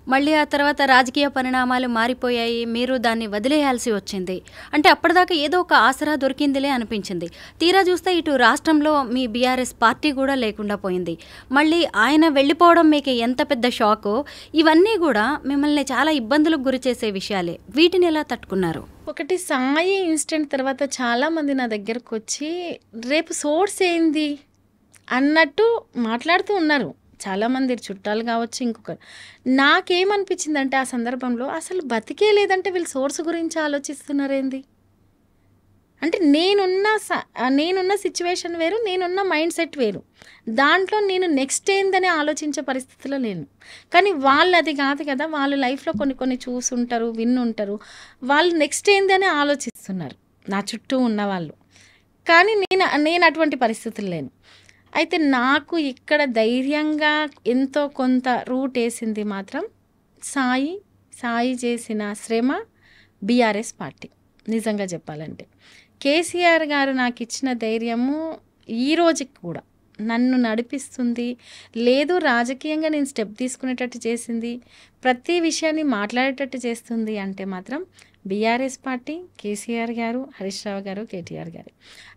మళ్ళీ ఆ తర్వాత రాజకీయ పరిణామాలు మారిపోయాయి, మీరు దాన్ని వదిలేయాల్సి వచ్చింది. అంటే అప్పటిదాకా ఏదో ఒక ఆసరా దొరికిందిలే అనిపించింది. తీరా చూస్తే ఇటు రాష్ట్రంలో మీ బీఆర్ఎస్ పార్టీ కూడా లేకుండా పోయింది. మళ్ళీ ఆయన వెళ్ళిపోవడం మీకు ఎంత పెద్ద షాకో, ఇవన్నీ కూడా మిమ్మల్ని చాలా ఇబ్బందులకు గురి చేసే విషయాలే. వీటిని ఎలా తట్టుకున్నారు? ఒకటి, సాయి ఇన్సిడెంట్ తర్వాత చాలామంది నా దగ్గరకు వచ్చి రేపు సోర్స్ ఏంది అన్నట్టు మాట్లాడుతూ ఉన్నారు. చాలామంది చుట్టాలు కావచ్చు, ఇంకొకరు. నాకేమనిపించిందంటే ఆ సందర్భంలో అసలు బతికే లేదంటే వీళ్ళు సోర్స్ గురించి ఆలోచిస్తున్నారేంది అంటే, నేనున్న సిచ్యువేషన్ వేరు, నేనున్న మైండ్ సెట్ వేరు. దాంట్లో నేను నెక్స్ట్ ఏందని ఆలోచించే పరిస్థితిలో లేను. కానీ వాళ్ళు అది కాదు కదా, వాళ్ళు లైఫ్లో కొన్ని చూసుంటారు, విన్నుంటారు, వాళ్ళు నెక్స్ట్ ఏందని ఆలోచిస్తున్నారు నా చుట్టూ ఉన్న వాళ్ళు. కానీ నేను అటువంటి పరిస్థితులు లేను. అయితే నాకు ఇక్కడ ధైర్యంగా ఎంతో కొంత రూట్ వేసింది మాత్రం సాయి చేసిన శ్రమ, బీఆర్ఎస్ పార్టీ. నిజంగా చెప్పాలంటే కేసీఆర్ గారు నాకు ఇచ్చిన ధైర్యము ఈ రోజుకి కూడా నన్ను నడిపిస్తుంది. లేదు, రాజకీయంగా నేను స్టెప్ తీసుకునేటట్టు చేసింది, ప్రతి విషయాన్ని మాట్లాడేటట్టు చేస్తుంది అంటే మాత్రం బీఆర్ఎస్ పార్టీ, కేసీఆర్ గారు, హరీష్ రావు గారు, కేటీఆర్ గారు.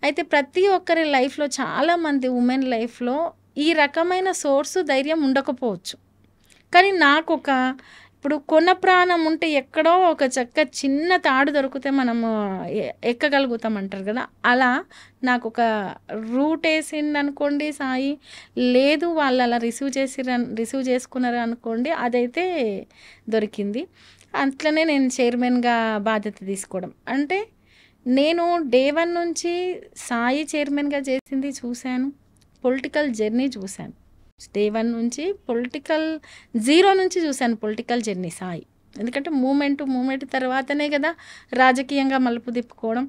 అయితే ప్రతి ఒక్కరి లైఫ్లో, చాలామంది ఉమెన్ లైఫ్లో ఈ రకమైన సోర్సు ధైర్యం ఉండకపోవచ్చు. కానీ నాకు ఇప్పుడు కొన ప్రాణం ఉంటే ఎక్కడో ఒక చిన్న తాడు దొరికితే మనము ఎక్కగలుగుతాం అంటారు కదా, అలా నాకు ఒక రూట్ వేసింది అనుకోండి సాయి. లేదు, వాళ్ళు అలా రిసీవ్ చేసుకున్నారు అనుకోండి, అదైతే దొరికింది. అట్లనే నేను చైర్మన్గా బాధ్యత తీసుకోవడం అంటే, నేను డే 1 నుంచి సాయి చైర్మన్గా చేసింది చూశాను, పొలిటికల్ జర్నీ చూశాను. డే 1 నుంచి పొలిటికల్ జీరో నుంచి చూశాను పొలిటికల్ జర్నీ సాయి. ఎందుకంటే మూమెంట్ తర్వాతనే కదా రాజకీయంగా మలుపు తిప్పుకోవడం.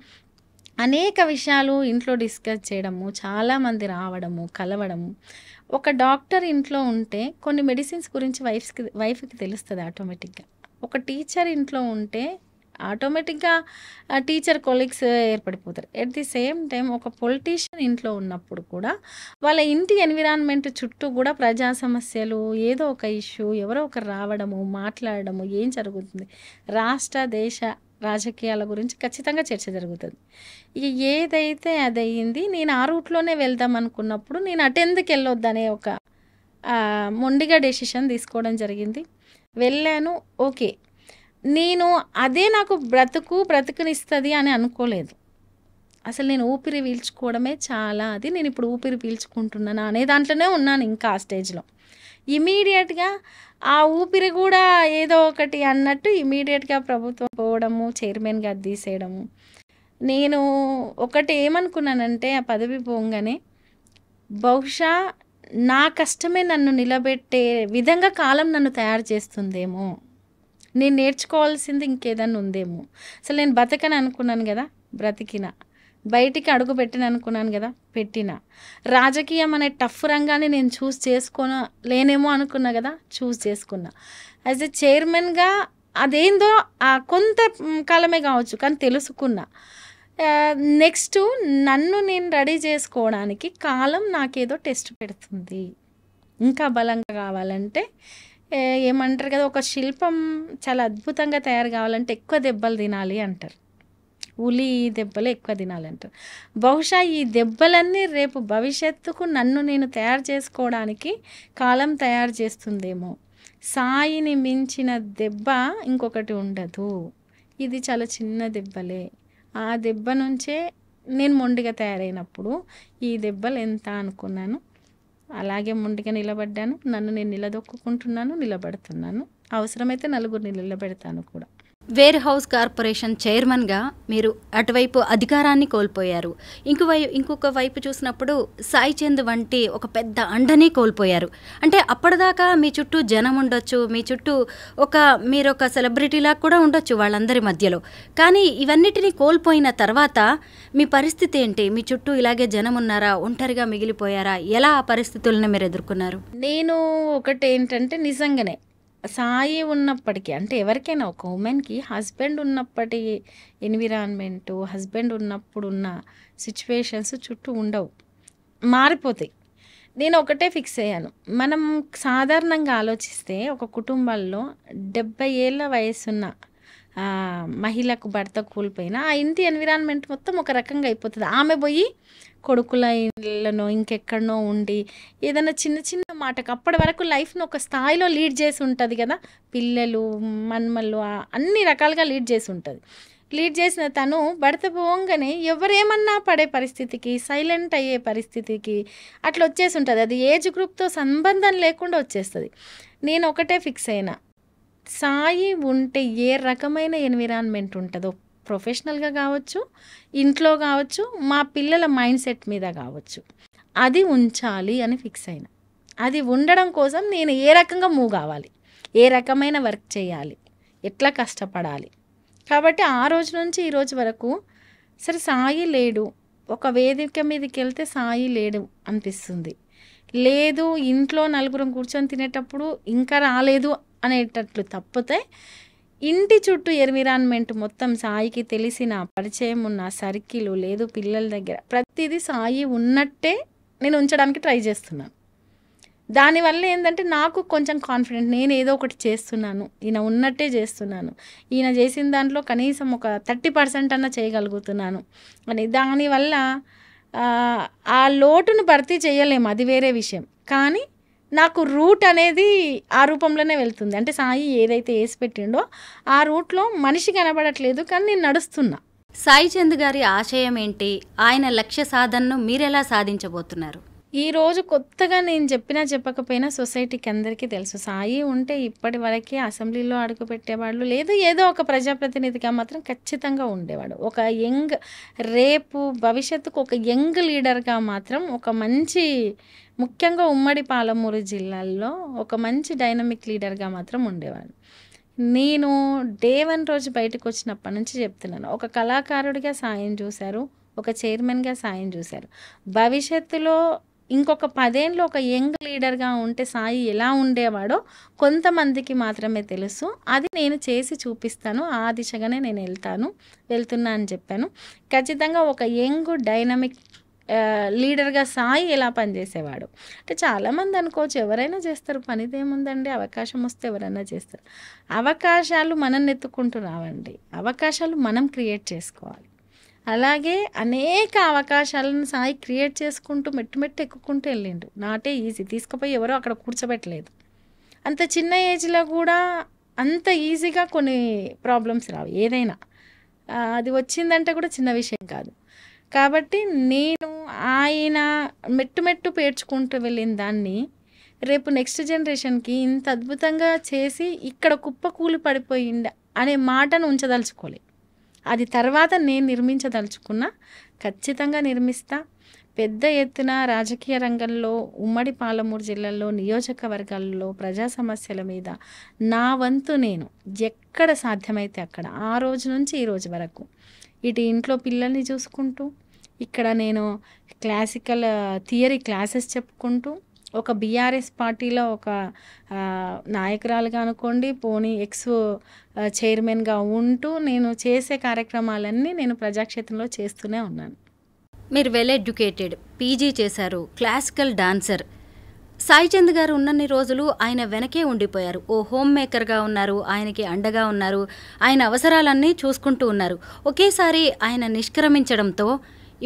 అనేక విషయాలు ఇంట్లో డిస్కస్ చేయడము, చాలామంది రావడము, కలవడము. ఒక డాక్టర్ ఇంట్లో ఉంటే కొన్ని మెడిసిన్స్ గురించి వైఫ్కి తెలుస్తుంది ఆటోమేటిక్గా. ఒక టీచర్ ఇంట్లో ఉంటే ఆటోమేటిక్గా టీచర్ కొలీగ్స్ ఏర్పడిపోతారు. ఎట్ ది సేమ్ టైం ఒక పొలిటీషియన్ ఇంట్లో ఉన్నప్పుడు కూడా వాళ్ళ ఇంటి ఎన్విరాన్మెంట్ చుట్టూ కూడా ప్రజా సమస్యలు, ఏదో ఒక ఇష్యూ, ఎవరో ఒకరు రావడము, మాట్లాడడము, ఏం జరుగుతుంది, రాష్ట్ర దేశ రాజకీయాల గురించి ఖచ్చితంగా చర్చ జరుగుతుంది. ఇక ఏదైతే అదయింది. నేను ఆ రూట్లోనే వెళ్దాం అనుకున్నప్పుడు నేను అటెందుకు వెళ్ళొద్దనే ఒక మొండిగా డెసిషన్ తీసుకోవడం జరిగింది. వెళ్ళాను. ఓకే, నేను అదే నాకు బ్రతుకునిస్తుంది అని అనుకోలేదు. అసలు నేను ఊపిరి పీల్చుకోవడమే చాలా నేను ఇప్పుడు ఊపిరి పీల్చుకుంటున్నాను అనే దాంట్లోనే ఉన్నాను. ఇంకా ఆ స్టేజ్లో ఇమీడియట్గా ఆ ఊపిరి కూడా ఏదో ఒకటి అన్నట్టు ఇమీడియట్గా ప్రభుత్వం పోవడము, చైర్మన్గా తీసేయడము. నేను ఒకటి ఏమనుకున్నానంటే, ఆ పదవి పోగానే బహుశా నా కష్టమే నన్ను నిలబెట్టే విధంగా కాలం నన్ను తయారు చేస్తుందేమో, నేను నేర్చుకోవాల్సింది ఇంకేదన్నా ఉందేమో. అసలు నేను బతకని అనుకున్నాను కదా, బ్రతికిన. బయటికి అడుగు పెట్టిన అనుకున్నాను కదా, పెట్టిన. రాజకీయం అనే టఫ్ రంగాన్ని నేను లేనేమో అనుకున్నా కదా, చేసుకున్నా. యాజ్ ఎ చైర్మన్గా అదేందో కొంత కాలమే కావచ్చు కానీ తెలుసుకున్నా. నెక్స్ట్ నన్ను నేను రెడీ చేసుకోవడానికి కాలం నాకేదో టెస్ట్ పెడుతుంది. ఇంకా బలంగా కావాలంటే ఏమంటారు కదా, ఒక శిల్పం చాలా అద్భుతంగా తయారు కావాలంటే ఎక్కువ దెబ్బలు తినాలి అంటారు. ఉలి దెబ్బలు ఎక్కువ తినాలంటారు. బహుశా ఈ దెబ్బలన్నీ రేపు భవిష్యత్తుకు నన్ను నేను తయారు చేసుకోవడానికి కాలం తయారు చేస్తుందేమో. సాయిని మించిన దెబ్బ ఇంకొకటి ఉండదు. ఇది చాలా చిన్న దెబ్బలే. ఆ దెబ్బ నుంచే నేను మొండిగా తయారైనప్పుడు ఈ దెబ్బలు ఎంత అనుకున్నాను, అలాగే మొండిగా నిలబడ్డాను. నన్ను నేను నిలదొక్కుంటున్నాను, నిలబడుతున్నాను. అవసరమైతే నలుగురిని నిలబెడతాను కూడా. వేర్ హౌస్ కార్పొరేషన్ చైర్మన్గా మీరు అటువైపు అధికారాన్ని కోల్పోయారు, ఇంకొక వైపు చూసినప్పుడు సాయి చంద్ వంటి ఒక పెద్ద అండని కోల్పోయారు. అంటే అప్పటిదాకా మీ చుట్టూ జనం ఉండొచ్చు, మీ చుట్టూ మీరు ఒక సెలబ్రిటీలా కూడా ఉండొచ్చు వాళ్ళందరి మధ్యలో. కానీ ఇవన్నిటినీ కోల్పోయిన తర్వాత మీ పరిస్థితి ఏంటి? మీ చుట్టూ ఇలాగే జనం ఉన్నారా? ఒంటరిగా మిగిలిపోయారా? ఎలా ఆ పరిస్థితులను మీరు ఎదుర్కొన్నారు? నేను ఒకటి ఏంటంటే, నిజంగానే సాయి ఉన్నప్పటికీ, అంటే ఎవరికైనా ఒక ఉమెన్కి హస్బెండ్ ఉన్నప్పటి ఎన్విరాన్మెంటు, హస్బెండ్ ఉన్నప్పుడు ఉన్న సిచ్యువేషన్స్ చుట్టూ ఉండవు, మారిపోతాయి. నేను ఒకటే ఫిక్స్ అయ్యాను. మనం సాధారణంగా ఆలోచిస్తే ఒక కుటుంబాల్లో 70 ఏళ్ళ వయసున్న మహిళకు భర్త కోల్పోయినా ఆ ఇంటి ఎన్విరాన్మెంట్ మొత్తం ఒక రకంగా అయిపోతుంది. ఆమె పోయి కొడుకుల ఇళ్ళనో ఇంకెక్కడనో ఉండి ఏదైనా చిన్న చిన్న మాటకు అప్పటి వరకు లైఫ్ను ఒక స్థాయిలో లీడ్ చేసి ఉంటుంది కదా. పిల్లలు, మన్మళ్ళు అన్ని రకాలుగా లీడ్ చేసి ఉంటుంది. లీడ్ చేసిన తను భర్త పోగానే ఎవరేమన్నా పడే పరిస్థితికి, సైలెంట్ అయ్యే పరిస్థితికి అట్లా వచ్చేసి ఉంటుంది. అది ఏజ్ గ్రూప్తో సంబంధం లేకుండా వచ్చేస్తుంది. నేను ఒకటే ఫిక్స్ అయినా, సాయి ఉంటే ఏ రకమైన ఎన్విరాన్మెంట్ ఉంటుందో, ప్రొఫెషనల్గా కావచ్చు, ఇంట్లో కావచ్చు, మా పిల్లల మైండ్ సెట్ మీద కావచ్చు, అది ఉంచాలి అని ఫిక్స్ అయినా. అది ఉండడం కోసం నేను ఏ రకంగా మూవ్ కావాలి, ఏ రకమైన వర్క్ చేయాలి, ఎట్లా కష్టపడాలి. కాబట్టి ఆ రోజు నుంచి ఈ రోజు వరకు సరే సాయి లేడు, ఒక వేదిక మీదకి వెళ్తే సాయి లేడు అనిపిస్తుంది, లేదు ఇంట్లో నలుగురం కూర్చొని తినేటప్పుడు ఇంకా రాలేదు అనేటట్లు తప్పితే ఇంటి చుట్టూ ఎన్విరాన్మెంట్ మొత్తం సాయికి తెలిసిన, పరిచయం ఉన్న సర్కిల్, లేదు పిల్లల దగ్గర ప్రతిదీ సాయి ఉన్నట్టే నేను ఉంచడానికి ట్రై చేస్తున్నాను. దానివల్ల ఏంటంటే నాకు కొంచెం కాన్ఫిడెంట్, నేను ఏదో ఒకటి చేస్తున్నాను, ఈయన ఉన్నట్టే చేస్తున్నాను, ఈయన చేసిన దాంట్లో కనీసం ఒక 30% అన్నా చేయగలుగుతున్నాను అని. దానివల్ల ఆ లోటును భర్తీ చేయలేము, అది వేరే విషయం. కానీ నాకు రూట్ అనేది ఆ రూపంలోనే వెళ్తుంది. అంటే సాయి ఏదైతే వేసి పెట్టిండో ఆ రూట్లో మనిషి కనబడట్లేదు, కానీ నేను నడుస్తున్నా. సాయి చంద్ గారి ఆశయం ఏంటి? ఆయన లక్ష్య సాధనను మీరెలా సాధించబోతున్నారు? ఈరోజు కొత్తగా నేను చెప్పకపోయినా సొసైటీకి అందరికీ తెలుసు, సాయి ఉంటే ఇప్పటి వరకే అసెంబ్లీలో అడుగు పెట్టేవాళ్ళు, లేదు ఏదో ఒక ప్రజాప్రతినిధిగా మాత్రం ఖచ్చితంగా ఉండేవాడు. ఒక యంగ్, రేపు భవిష్యత్తుకు ఒక యంగ్ లీడర్గా మాత్రం ఒక మంచి, ముఖ్యంగా ఉమ్మడి పాలమూరు జిల్లాల్లో ఒక మంచి డైనమిక్ లీడర్గా మాత్రం ఉండేవాడు. నేను డే 1 రోజు బయటకు వచ్చినప్పటి నుంచి చెప్తున్నాను, ఒక కళాకారుడిగా సాయం చూశారు, ఒక చైర్మన్గా సాయం చూశారు. భవిష్యత్తులో ఇంకొక 10 ఏళ్ళు ఒక యంగ్ లీడర్గా ఉంటే సాయి ఎలా ఉండేవాడో కొంతమందికి మాత్రమే తెలుసు. అది నేను చేసి చూపిస్తాను, ఆ దిశగానే నేను వెళ్తున్నా అని చెప్పాను. ఖచ్చితంగా ఒక యంగ్ డైనమిక్ లీడర్గా సాయి ఎలా పనిచేసేవాడు అంటే, చాలామంది అనుకోవచ్చు ఎవరైనా చేస్తారు, పనిదేముందండి, అవకాశం వస్తే ఎవరైనా చేస్తారు. అవకాశాలు మనం ఎత్తుకుంటూ రావండి, అవకాశాలు మనం క్రియేట్ చేసుకోవాలి. అలాగే అనేక అవకాశాలను సాయి క్రియేట్ చేసుకుంటూ మెట్టు ఎక్కుకుంటూ వెళ్ళిండు. నాటే ఈజీ, తీసుకుపోయి ఎవరో అక్కడ కూర్చోబెట్టలేదు. అంత చిన్న ఏజ్లో కూడా అంత ఈజీగా కొన్ని ప్రాబ్లమ్స్ రావు, ఏదైనా అది వచ్చిందంటే కూడా చిన్న విషయం కాదు. కాబట్టి నేను ఆయన మెట్టు పేర్చుకుంటూ వెళ్ళిన దాన్ని రేపు నెక్స్ట్ జనరేషన్కి ఇంత అద్భుతంగా చేసి ఇక్కడ కుప్ప కూలి పడిపోయింది అనే మాటను ఉంచదలుచుకోలే. అది తర్వాత నేను నిర్మించదలుచుకున్నా, ఖచ్చితంగా నిర్మిస్తా. పెద్ద ఎత్తున రాజకీయ రంగంలో, ఉమ్మడి పాలమూరు జిల్లాలో, నియోజకవర్గాల్లో ప్రజా సమస్యల మీద నా వంతు నేను ఎక్కడ సాధ్యమైతే అక్కడ, ఆ రోజు నుంచి ఈ రోజు వరకు ఇటు ఇంట్లో పిల్లల్ని చూసుకుంటూ, ఇక్కడ నేను క్లాసికల్ థియరీ క్లాసెస్ చెప్పుకుంటూ, ఒక బీఆర్ఎస్ పార్టీలో ఒక నాయకురాలుగా అనుకోండి, పోనీ చైర్మన్గా ఉంటూ నేను చేసే కార్యక్రమాలన్నీ నేను ప్రజాక్షేత్రంలో చేస్తూనే ఉన్నాను. మీరు వెల్ ఎడ్యుకేటెడ్, పీజీ చేశారు, క్లాసికల్ డాన్సర్. సాయి చంద్ గారు ఉన్నన్ని రోజులు ఆయన వెనకే ఉండిపోయారు. ఓ హోమ్ మేకర్గా ఉన్నారు, ఆయనకి అండగా ఉన్నారు, ఆయన అవసరాలన్నీ చూసుకుంటూ ఉన్నారు. ఒకేసారి ఆయన నిష్క్రమించడంతో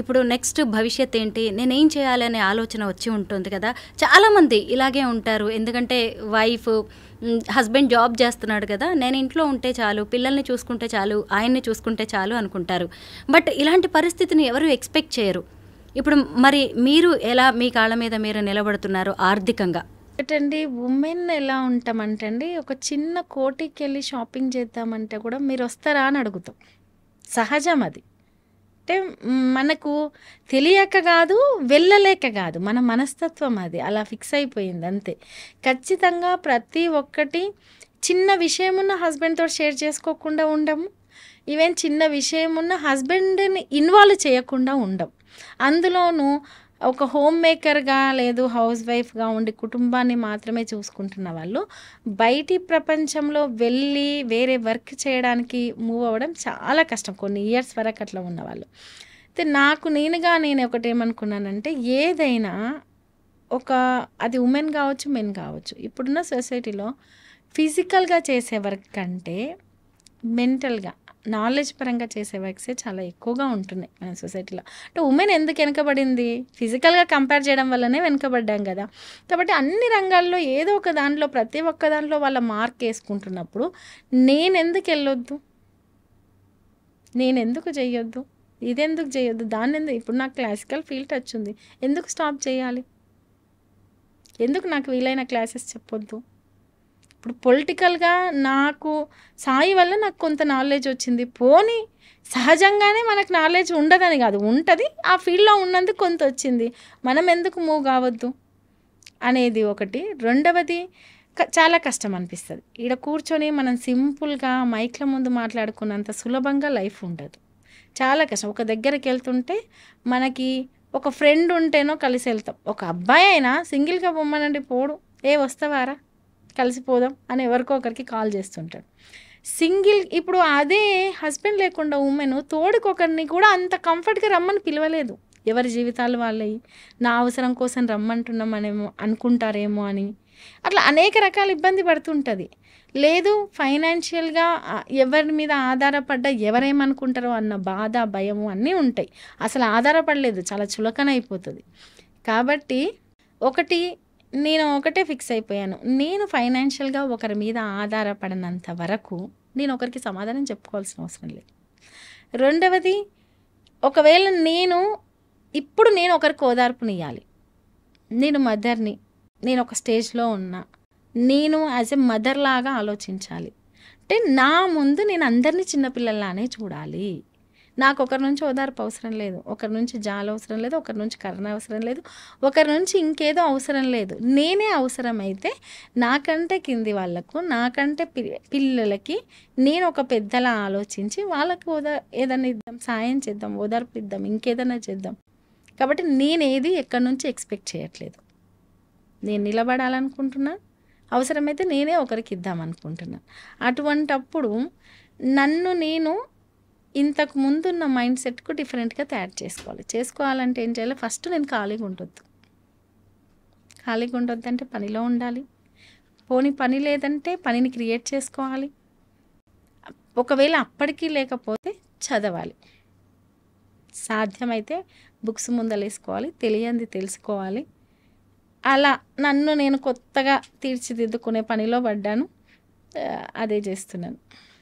ఇప్పుడు నెక్స్ట్ భవిష్యత్ ఏంటి, నేనేం చేయాలనే ఆలోచన వచ్చి ఉంటుంది కదా. చాలామంది ఇలాగే ఉంటారు. ఎందుకంటే హస్బెండ్ జాబ్ చేస్తున్నాడు కదా, నేను ఇంట్లో ఉంటే చాలు, పిల్లల్ని చూసుకుంటే చాలు, ఆయన్ని చూసుకుంటే చాలు అనుకుంటారు. బట్ ఇలాంటి పరిస్థితిని ఎవరు ఎక్స్పెక్ట్ చేయరు. ఇప్పుడు మరి మీరు ఎలా మీ కాళ్ళ మీద మీరు నిలబడుతున్నారు ఆర్థికంగా? ఒకటండి, ఉమెన్ ఎలా ఉంటామంటే అండి, ఒక చిన్న కోటికి వెళ్ళి షాపింగ్ చేద్దామంటే కూడా మీరు వస్తారా అని అడుగుతాం. సహజం అది. అంటే మనకు తెలియక కాదు, వెళ్ళలేక కాదు, మన మనస్తత్వం అది అలా ఫిక్స్ అయిపోయింది అంతే. ఖచ్చితంగా ప్రతి ఒక్కటి చిన్న విషయం ఉన్న హస్బెండ్తో షేర్ చేసుకోకుండా ఉండము. ఈవెన్ చిన్న విషయం ఉన్న హస్బెండ్ని ఇన్వాల్వ్ చేయకుండా ఉండం. అందులోనూ ఒక హోమ్ మేకర్గా లేదు హౌస్ వైఫ్గా ఉండి కుటుంబాన్ని మాత్రమే చూసుకుంటున్న వాళ్ళు బయటి ప్రపంచంలో వెళ్ళి వేరే వర్క్ చేయడానికి మూవ్ అవ్వడం చాలా కష్టం. కొన్ని ఇయర్స్ వరకు అట్లా ఉన్నవాళ్ళు అయితే నేను ఒకటి ఏమనుకున్నానంటే, ఏదైనా అది ఉమెన్ కావచ్చు, మెన్ కావచ్చు, ఇప్పుడున్న సొసైటీలో ఫిజికల్గా చేసే వర్క్ కంటే మెంటల్గా నాలెడ్జ్ పరంగా చేసే వర్క్సే చాలా ఎక్కువగా ఉంటున్నాయి మన సొసైటీలో. అంటే ఉమెన్ ఎందుకు వెనకబడింది? ఫిజికల్గా కంపేర్ చేయడం వల్లనే వెనకబడ్డాం కదా. కాబట్టి అన్ని రంగాల్లో ఏదో ఒక దాంట్లో ప్రతి ఒక్క దాంట్లో వాళ్ళ మార్క్ వేసుకుంటున్నప్పుడు నేనెందుకు వెళ్ళొద్దు, నేనెందుకు చేయొద్దు, ఇదెందుకు చేయొద్దు, ఇప్పుడు నాకు క్లాసికల్ ఫీల్డ్ టచ్ ఉంది, ఎందుకు స్టాప్ చేయాలి? ఎందుకు నాకు వీలైన క్లాసెస్ చెప్పొద్దు? ఇప్పుడు పొలిటికల్గా నాకు సాయి వల్ల నాకు కొంత నాలెడ్జ్ వచ్చింది. పోనీ సహజంగానే మనకు నాలెడ్జ్ ఉండదని కాదు, ఉంటుంది, ఆ ఫీల్డ్లో ఉన్నందుకు కొంత వచ్చింది, మనం ఎందుకు మూవ్ కావద్దు అనేది ఒకటి. రెండవది, చాలా కష్టం అనిపిస్తుంది. ఈడ కూర్చొని మనం సింపుల్గా మైక్ల ముందు మాట్లాడుకున్నంత సులభంగా లైఫ్ ఉండదు, చాలా కష్టం. ఒక దగ్గరికి వెళ్తుంటే మనకి ఒక ఫ్రెండ్ ఉంటేనో కలిసి వెళ్తాం. ఒక అబ్బాయి అయినా సింగిల్గా పొమ్మనండి పోడు, వస్తావారా కలిసిపోదాం అని ఎవరికో ఒకరికి కాల్ చేస్తుంటాడు. ఇప్పుడు అదే హస్బెండ్ లేకుండా ఉమెన్ తోడుకొకరిని కూడా అంత కంఫర్ట్గా రమ్మని పిలవలేదు. ఎవరి జీవితాలు వాళ్ళవి, నా అవసరం కోసం రమ్మంటున్నామనేమో అనుకుంటారేమో అని అట్లా అనేక రకాల ఇబ్బంది పడుతుంటుంది. లేదు ఫైనాన్షియల్గా ఎవరి మీద ఆధారపడ్డా ఎవరేమనుకుంటారో అన్న బాధ, భయము అన్నీ ఉంటాయి. అసలు ఆధారపడలేదు, చాలా చులకన అయిపోతుంది. కాబట్టి నేను ఒకటే ఫిక్స్ అయిపోయాను, నేను ఫైనాన్షియల్గా ఒకరి మీద ఆధారపడినంత వరకు నేను ఒకరికి సమాధానం చెప్పుకోవాల్సిన అవసరం లేదు. రెండవది, ఒకవేళ నేను ఒకరికి ఓదార్పునివ్వాలి, నేను మదర్ని, నేను ఒక స్టేజ్లో ఉన్నా, నేను యాజ్ ఎ మదర్ లాగా ఆలోచించాలి. అంటే నా ముందు నేను అందరినీ చిన్నపిల్లల్లానే చూడాలి. నాకు ఒకరి నుంచి ఓదార్పు అవసరం లేదు, ఒకరి నుంచి జాలి అవసరం లేదు, ఒకరి నుంచి కరుణ అవసరం లేదు, ఒకరి నుంచి ఇంకేదో అవసరం లేదు. నేనే అవసరమైతే నాకంటే కింది వాళ్ళకు, నాకంటే పిల్లలకి నేను ఒక పెద్దలా ఆలోచించి వాళ్ళకి ఏదైనా ఇద్దాం, సాయం చేద్దాం, ఓదార్పు ఇద్దాం, ఇంకేదైనా చేద్దాం. కాబట్టి నేనేది ఎక్కడి నుంచి ఎక్స్పెక్ట్ చేయట్లేదు. నేను నిలబడాలనుకుంటున్నా, అవసరమైతే నేనే ఒకరికి ఇద్దామనుకుంటున్నాను. అటువంటప్పుడు నన్ను నేను ఇంతకు ముందున్న మైండ్ సెట్కు డిఫరెంట్గా తయారు చేసుకోవాలంటే ఏం చేయాలి? ఫస్ట్ నేను ఖాళీగా ఉండొద్దు అంటే పనిలో ఉండాలి. పోనీ పని లేదంటే పనిని క్రియేట్ చేసుకోవాలి. ఒకవేళ అప్పటికీ లేకపోతే చదవాలి, సాధ్యమైతే బుక్స్ ముందలేసుకోవాలి, తెలియంది తెలుసుకోవాలి. అలా నన్ను నేను కొత్తగా తీర్చిదిద్దుకునే పనిలో పడ్డాను, అదే చేస్తున్నాను.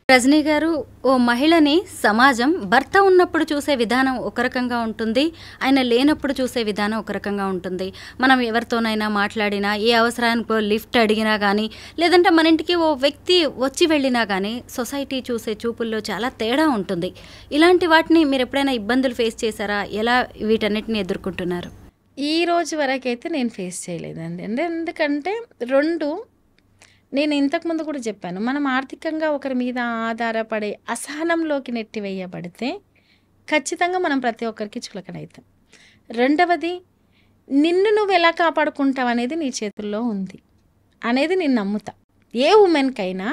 రజనీ గారు, ఓ మహిళని సమాజం భర్త ఉన్నప్పుడు చూసే విధానం ఒక రకంగా ఉంటుంది, ఆయన లేనప్పుడు చూసే విధానం ఒక రకంగా ఉంటుంది. మనం ఎవరితోనైనా మాట్లాడినా, ఏ అవసరానికో లిఫ్ట్ అడిగినా కానీ, లేదంటే మన ఇంటికి ఓ వ్యక్తి వచ్చి వెళ్ళినా కానీ సొసైటీ చూసే చూపుల్లో చాలా తేడా ఉంటుంది. ఇలాంటి వాటిని మీరు ఎప్పుడైనా ఇబ్బందులు ఫేస్ చేశారా? ఎలా వీటన్నిటిని ఎదుర్కొంటున్నారు? ఈ రోజు వరకైతే నేను ఫేస్ చేయలేదండి. ఎందుకంటే నేను ఇంతకుముందు కూడా చెప్పాను, మనం ఆర్థికంగా ఒకరి మీద ఆధారపడే అసహనంలోకి నెట్టివేయబడితే ఖచ్చితంగా మనం ప్రతి ఒక్కరికి చులకనవుతాం. రెండవది, నిన్ను నువ్వు ఎలా కాపాడుకుంటావు అనేది నీ చేతుల్లో ఉంది అనేది నేను నమ్ముతా. ఏ ఉమెన్కైనా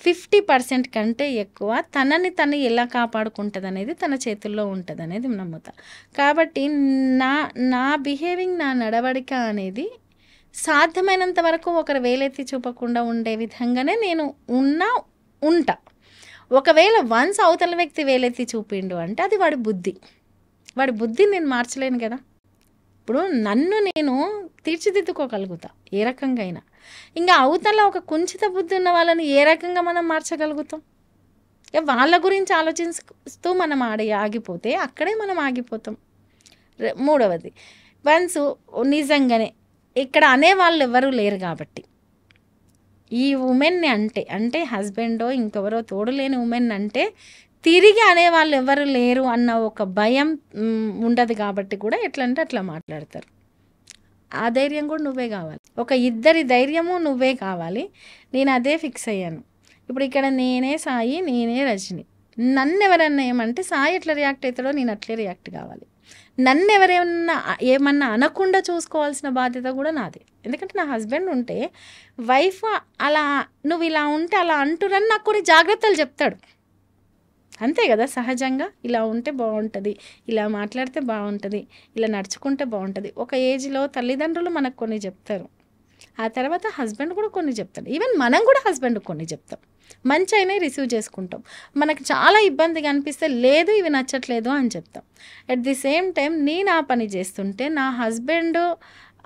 50% కంటే ఎక్కువ తనని తను ఎలా కాపాడుకుంటుంది అనేది తన చేతుల్లో ఉంటుంది అనేది నమ్ముతా. కాబట్టి నా బిహేవింగ్, నా నడవడిక అనేది సాధ్యమైనంత వరకు ఒకరు వేలెత్తి చూపకుండా ఉండే విధంగానే నేను ఉంటా. ఒకవేళ వన్స్ అవతల వ్యక్తి వేలెత్తి చూపిండు అంటే అది వాడి బుద్ధిని నేను మార్చలేను కదా. ఇప్పుడు నన్ను నేను తీర్చిదిద్దుకోగలుగుతా ఏ రకంగా అయినా. ఇంకా అవతల ఒక కుంచిత బుద్ధి ఉన్న వాళ్ళని ఏ రకంగా మనం మార్చగలుగుతాం? వాళ్ళ గురించి ఆలోచిస్తూ మనం ఆగిపోతే అక్కడే మనం ఆగిపోతాం. మూడవది, వన్స్ నిజంగానే ఇక్కడ అనేవాళ్ళు ఎవరు లేరు కాబట్టి ఈ ఉమెన్ని అంటే హస్బెండో ఇంకెవరో తోడు లేని ఉమెన్ అంటే తిరిగి అనేవాళ్ళు ఎవరు లేరు అన్న ఒక భయం ఉండదు కాబట్టి కూడా ఎట్లా అంటే అట్లా మాట్లాడతారు. ఆ ధైర్యం కూడా నువ్వే కావాలి, ఒక ఇద్దరి ధైర్యము నువ్వే కావాలి. నేను అదే ఫిక్స్ అయ్యాను. ఇప్పుడు ఇక్కడ నేనే సాయి, నేనే రజని. నన్ను ఎవరన్నా ఏమంటే సాయి ఎట్లా రియాక్ట్ అవుతాడో నేను అట్లే రియాక్ట్ కావాలి. నన్ను ఏమన్నా అనకుండా చూసుకోవాల్సిన బాధ్యత కూడా నాదే. ఎందుకంటే నా హస్బెండ్ ఉంటే వైఫ్ అలా నువ్వు ఇలా ఉంటే అలా అంటురని నాకు కొన్ని జాగ్రత్తలు చెప్తాడు. అంతే కదా, సహజంగా ఇలా ఉంటే బాగుంటుంది, ఇలా మాట్లాడితే బాగుంటుంది, ఇలా నడుచుకుంటే బాగుంటుంది. ఒక ఏజ్లో తల్లిదండ్రులు మనకు కొన్ని చెప్తారు, ఆ తర్వాత హస్బెండ్ కూడా కొన్ని చెప్తాడు. ఈవెన్ మనం కూడా హస్బెండ్కి కొన్ని చెప్తాం. మంచి అయినా రిసీవ్ చేసుకుంటాం. మనకు చాలా ఇబ్బందిగా అనిపిస్తే లేదు ఇవి నచ్చట్లేదు అని చెప్తాం. అట్ ది సేమ్ టైం నేను ఆ పని చేస్తుంటే నా హస్బెండ్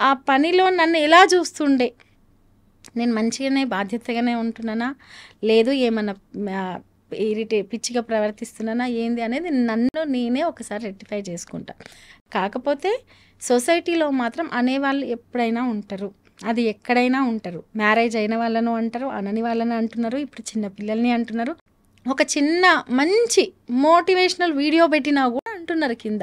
ఆ పనిలో నన్ను ఎలా చూస్తుండే, నేను మంచిగానే బాధ్యతగానే ఉంటున్నానా, లేదు ఏమన్నా పిచ్చిగా ప్రవర్తిస్తున్నానా ఏంది అనేది నన్ను నేనే ఒకసారి రెక్టిఫై చేసుకుంటా. కాకపోతే సొసైటీలో మాత్రం అనేవాళ్ళు ఎప్పుడైనా ఉంటారు, అది ఎక్కడైనా ఉంటారు. మ్యారేజ్ అయిన వాళ్ళను అంటారు, అనని వాళ్ళని అంటున్నారు, ఇప్పుడు చిన్న పిల్లల్ని అంటున్నారు. ఒక చిన్న మంచి మోటివేషనల్ వీడియో పెట్టినా కూడా అంటున్నారు కింద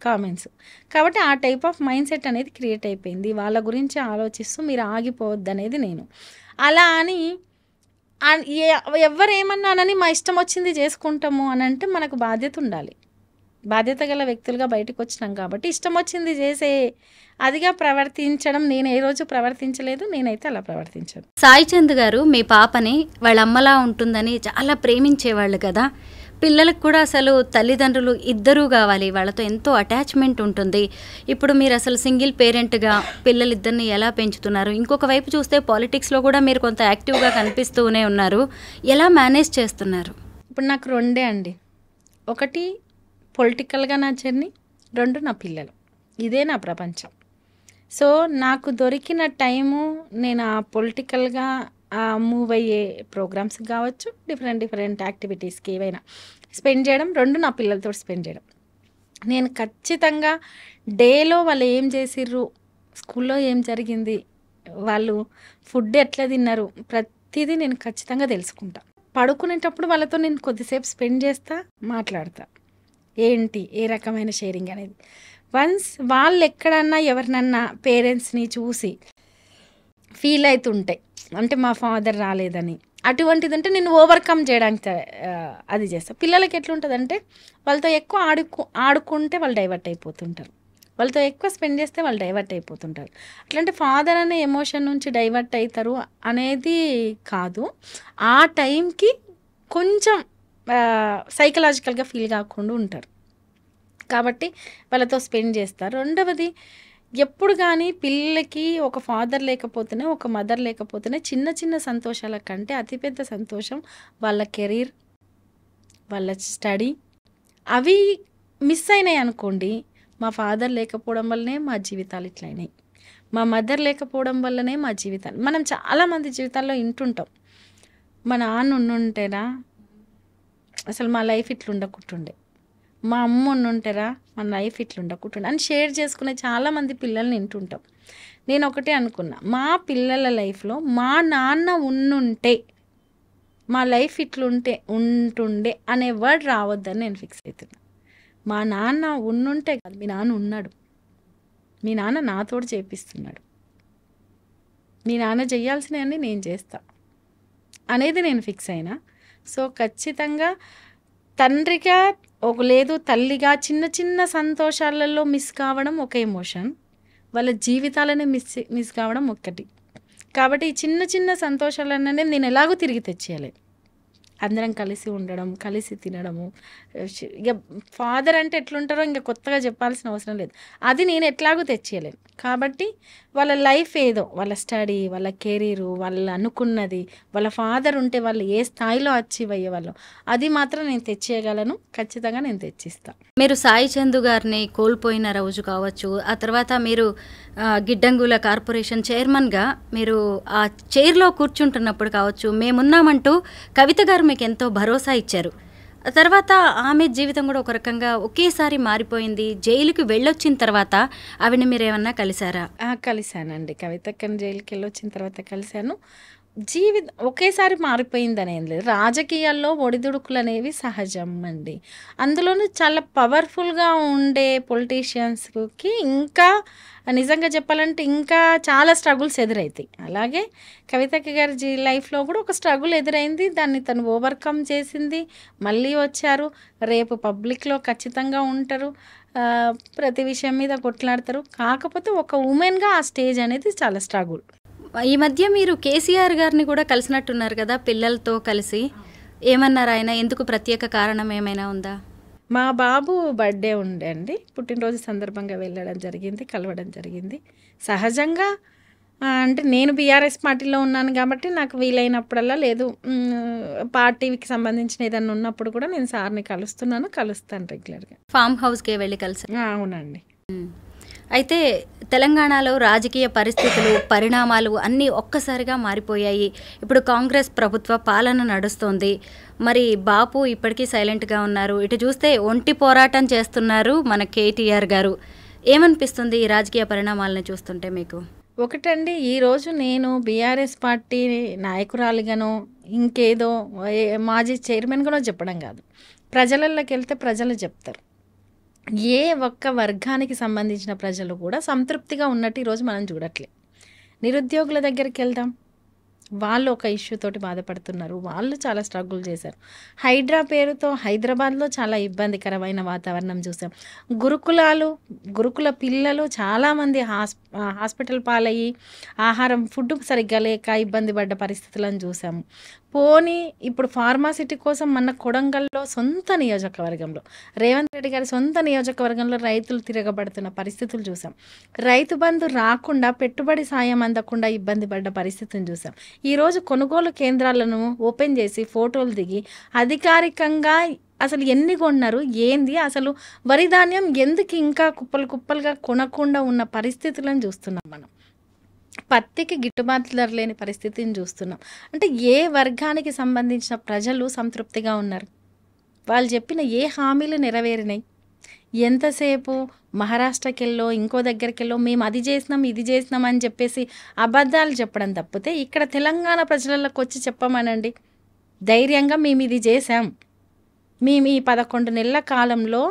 కామెంట్స్. కాబట్టి ఆ టైప్ ఆఫ్ మైండ్ సెట్ అనేది క్రియేట్ అయిపోయింది. వాళ్ళ గురించి ఆలోచిస్తూ మీరు ఆగిపోవద్దు అనేది నేను. అలా అని ఎవరేమన్నానని మా ఇష్టం వచ్చింది చేసుకుంటాము అని అంటే మనకు బాధ్యత ఉండాలి. బాధ్యత గల వ్యక్తులుగా బయటకు వచ్చినాం కాబట్టి ఇష్టం వచ్చింది చేసే అదిగా ప్రవర్తించడం నేను ఏ రోజు ప్రవర్తించలేదు, నేనైతే అలా ప్రవర్తించాను. సాయి చంద్ గారు మీ పాపని వాళ్ళ అమ్మలా ఉంటుందని చాలా ప్రేమించేవాళ్ళు కదా. పిల్లలకు కూడా అసలు తల్లిదండ్రులు ఇద్దరూ కావాలి, వాళ్ళతో ఎంతో అటాచ్మెంట్ ఉంటుంది. ఇప్పుడు మీరు అసలు సింగిల్ పేరెంట్గా పిల్లలిద్దరిని ఎలా పెంచుతున్నారు? ఇంకొక వైపు చూస్తే పాలిటిక్స్లో కూడా మీరు కొంత యాక్టివ్గా కనిపిస్తూనే ఉన్నారు. ఎలా మేనేజ్ చేస్తున్నారు? ఇప్పుడు నాకు రెండే అండి. ఒకటి పొలిటికల్గా నా జర్నీ, రెండు నా పిల్లలు. ఇదే నా ప్రపంచం. సో నాకు దొరికిన టైము నేను ఆ పొలిటికల్గా మూవ్ అయ్యే ప్రోగ్రామ్స్కి కావచ్చు, డిఫరెంట్ యాక్టివిటీస్కి ఏవైనా స్పెండ్ చేయడం, రెండు నా పిల్లలతో స్పెండ్ చేయడం. నేను ఖచ్చితంగా డేలో వాళ్ళు ఏం చేసిర్రు, స్కూల్లో ఏం జరిగింది, వాళ్ళు ఫుడ్ ఎట్లా తిన్నారు, ప్రతిదీ నేను ఖచ్చితంగా తెలుసుకుంటా. పడుకునేటప్పుడు వాళ్ళతో నేను కొద్దిసేపు స్పెండ్ చేస్తా, మాట్లాడతా, ఏంటి ఏ రకమైన షేరింగ్ అనేది. వన్స్ వాళ్ళు ఎక్కడన్నా ఎవరినన్నా పేరెంట్స్ని చూసి ఫీల్ అవుతుంటే, అంటే మా ఫాదర్ రాలేదని అటువంటిది అంటే నేను ఓవర్కమ్ చేయడానికి అది చేస్తాను. పిల్లలకి ఎట్లుంటుందంటే వాళ్ళతో ఎక్కువ ఆడుకుంటే వాళ్ళు డైవర్ట్ అయిపోతుంటారు, వాళ్ళతో ఎక్కువ స్పెండ్ చేస్తే వాళ్ళు డైవర్ట్ అయిపోతుంటారు. అట్లాంటి ఫాదర్ అనే ఎమోషన్ నుంచి డైవర్ట్ అవుతారు అనేది కాదు, ఆ టైంకి కొంచెం సైకలాజికల్గా ఫీల్ కాకుండా ఉంటారు కాబట్టి వాళ్ళతో స్పెండ్ చేస్తారు. రెండవది, ఎప్పుడు కానీ పిల్లలకి ఒక ఫాదర్ లేకపోతేనే, ఒక మదర్ లేకపోతేనే చిన్న చిన్న సంతోషాల కంటే అతిపెద్ద సంతోషం వాళ్ళ కెరీర్, వాళ్ళ స్టడీ, అవి మిస్ అయినాయి అనుకోండి. మా ఫాదర్ లేకపోవడం వల్లనే మా జీవితాలు ఇట్లయినాయి, మా మదర్ లేకపోవడం వల్లనే మా జీవితాలు. మనం చాలామంది జీవితాల్లో వింటుంటాం, మా నాన్న ఉండుంటేరా అసలు మా లైఫ్ ఇట్లా ఉండకుంటుండే, మా అమ్మ ఉండుంటారా మన లైఫ్ ఇట్లా ఉండకుంటుండే అని షేర్ చేసుకునే చాలామంది పిల్లల్ని వింటుంటాం. నేను ఒకటే అనుకున్నా, మా పిల్లల లైఫ్లో మా నాన్న ఉండుంటే మా లైఫ్ ఉంటుండే అనే వర్డ్ రావద్దని నేను ఫిక్స్ అవుతున్నా. మా నాన్న ఉండుంటే కాదు, మీ నాన్న ఉన్నాడు, మీ నాన్న నాతోడు చేపిస్తున్నాడు, మీ నాన్న చేయాల్సినవన్నీ నేను చేస్తా అనేది నేను ఫిక్స్ అయినా. సో ఖచ్చితంగా తండ్రిగా లేదు తల్లిగా చిన్న చిన్న సంతోషాలలో మిస్ కావడం ఒక ఎమోషన్, వాళ్ళ జీవితాలనే మిస్ కావడం ఒక్కటి. కాబట్టి ఈ చిన్న చిన్న సంతోషాలనే నేను ఎలాగో తిరిగి తెచ్చేయలేను. అందరం కలిసి ఉండడం, కలిసి తినడము. ఇక ఫాదర్ అంటే ఎట్లుంటారో ఇంక కొత్తగా చెప్పాల్సిన అవసరం లేదు. అది నేను ఎట్లాగో తెచ్చేయలేను. కాబట్టి వాళ్ళ లైఫ్ ఏదో, వాళ్ళ స్టడీ, వాళ్ళ కెరీరు, వాళ్ళు అనుకున్నది, వాళ్ళ ఫాదర్ ఉంటే వాళ్ళు ఏ స్థాయిలో అచీవ్ అయ్యేవాళ్ళు, అది మాత్రం నేను తెచ్చేయగలను. ఖచ్చితంగా నేను తెచ్చిస్తాను. మీరు సాయి చందు గారిని కోల్పోయిన రోజు కావచ్చు, ఆ తర్వాత మీరు గిడ్డంగుల కార్పొరేషన్ చైర్మన్గా మీరు ఆ చైర్లో కూర్చుంటున్నప్పుడు కావచ్చు, మేమున్నామంటూ కవిత గారు మీకు ఎంతో భరోసా ఇచ్చారు. ఆ తర్వాత ఆమె జీవితం కూడా ఒక రకంగా ఒకేసారి మారిపోయింది. జైలుకి వెళ్ళొచ్చిన తర్వాత ఆవిడని మీరు ఏమన్నా కలిసారా? కలిశానండి. కవితక్కని జైలుకి వెళ్ళొచ్చిన తర్వాత కలిశాను. జీవితం ఒకేసారి మారిపోయిందని ఏం లేదు. రాజకీయాల్లో ఒడిదుడుకులు అనేవి సహజం అండి. అందులోనూ చాలా పవర్ఫుల్గా ఉండే పొలిటీషియన్స్కి ఇంకా నిజంగా చెప్పాలంటే ఇంకా చాలా స్ట్రగుల్స్ ఎదురవుతాయి. అలాగే కవితక్క గారి లైఫ్లో కూడా ఒక స్ట్రగుల్ ఎదురైంది. దాన్ని తను ఓవర్కమ్ చేసింది. మళ్ళీ వచ్చారు. రేపు పబ్లిక్లో ఖచ్చితంగా ఉంటారు. ప్రతి విషయం మీద కొట్లాడతారు. కాకపోతే ఒక ఉమెన్గా ఆ స్టేజ్ అనేది చాలా స్ట్రగుల్. ఈ మధ్య మీరు కేసీఆర్ గారిని కూడా కలిసినట్టున్నారు కదా, పిల్లలతో కలిసి. ఏమన్నారు ఆయన? ఎందుకు ప్రత్యేక కారణం ఏమైనా ఉందా? మా బాబు బర్త్డే ఉండే అండి. పుట్టినరోజు సందర్భంగా వెళ్ళడం జరిగింది, కలవడం జరిగింది. సహజంగా అంటే నేను బీఆర్ఎస్ పార్టీలో ఉన్నాను కాబట్టి నాకు వీలైనప్పుడల్లా, లేదు పార్టీకి సంబంధించిన ఏదన్నా ఉన్నప్పుడు కూడా నేను సార్ని కలుస్తాను రెగ్యులర్గా. ఫామ్ హౌస్కే వెళ్ళి కలిసి? అవునండి. అయితే తెలంగాణలో రాజకీయ పరిస్థితులు, పరిణామాలు అన్నీ ఒక్కసారిగా మారిపోయాయి. ఇప్పుడు కాంగ్రెస్ ప్రభుత్వ పాలన నడుస్తోంది. మరి బాపు ఇప్పటికీ సైలెంట్గా ఉన్నారు. ఇటు చూస్తే ఒంటి పోరాటం చేస్తున్నారు మన కేటీఆర్ గారు. ఏమనిపిస్తుంది ఈ రాజకీయ పరిణామాలను చూస్తుంటే మీకు? ఒకటండి, ఈరోజు నేను బీఆర్ఎస్ పార్టీ నాయకురాలిగానో ఇంకేదో మాజీ చైర్మన్గానో చెప్పడం కాదు. ప్రజలలోకి వెళ్తే ప్రజలు చెప్తారు. ఏ ఒక్క వర్గానికి సంబంధించిన ప్రజలు కూడా సంతృప్తిగా ఉన్నట్టు ఈరోజు మనం చూడట్లే. నిరుద్యోగుల దగ్గరికి వెళ్దాం, వాళ్ళు ఒక ఇష్యూ తోటి బాధపడుతున్నారు. వాళ్ళు చాలా స్ట్రగుల్ చేశారు. హైడ్రా పేరుతో హైదరాబాద్లో చాలా ఇబ్బందికరమైన వాతావరణం చూసాం. గురుకుల పిల్లలు చాలామంది హాస్పిటల్ పాలయ్యి ఫుడ్ సరిగ్గా లేక ఇబ్బంది పడ్డ పరిస్థితులను చూసాము. పోనీ ఇప్పుడు ఫార్మాసిటీ కోసం మన కొడంగల్లో సొంత నియోజకవర్గంలో, రేవంత్ రెడ్డి గారి సొంత నియోజకవర్గంలో రైతులు తిరగబడుతున్న పరిస్థితులు చూసాం. రైతు బంధు రాకుండా, పెట్టుబడి సాయం అందకుండా ఇబ్బంది పడ్డ పరిస్థితిని చూసాం. ఈరోజు కొనుగోలు కేంద్రాలను ఓపెన్ చేసి ఫోటోలు దిగి అధికారికంగా అసలు ఎన్ని కొన్నారు, ఏంది, అసలు వరి ధాన్యం ఎందుకు ఇంకా కుప్పలుగా కొనకుండా ఉన్న పరిస్థితులను చూస్తున్నాం మనం. పత్తికి గిట్టుబాటు ధర లేని పరిస్థితిని చూస్తున్నాం. అంటే ఏ వర్గానికి సంబంధించిన ప్రజలు సంతృప్తిగా ఉన్నారు? వాళ్ళు చెప్పిన ఏ హామీలు నెరవేరినాయి? ఎంతసేపు మహారాష్ట్రకెళ్ళో ఇంకో దగ్గరికెళ్ళో మేము అది చేసినాం ఇది చేసినాం అని చెప్పేసి అబద్ధాలు చెప్పడం తప్పితే ఇక్కడ తెలంగాణ ప్రజలకు వచ్చి చెప్పమనండి ధైర్యంగా మేము ఇది చేసాం, మేము ఈ 11 నెలల కాలంలో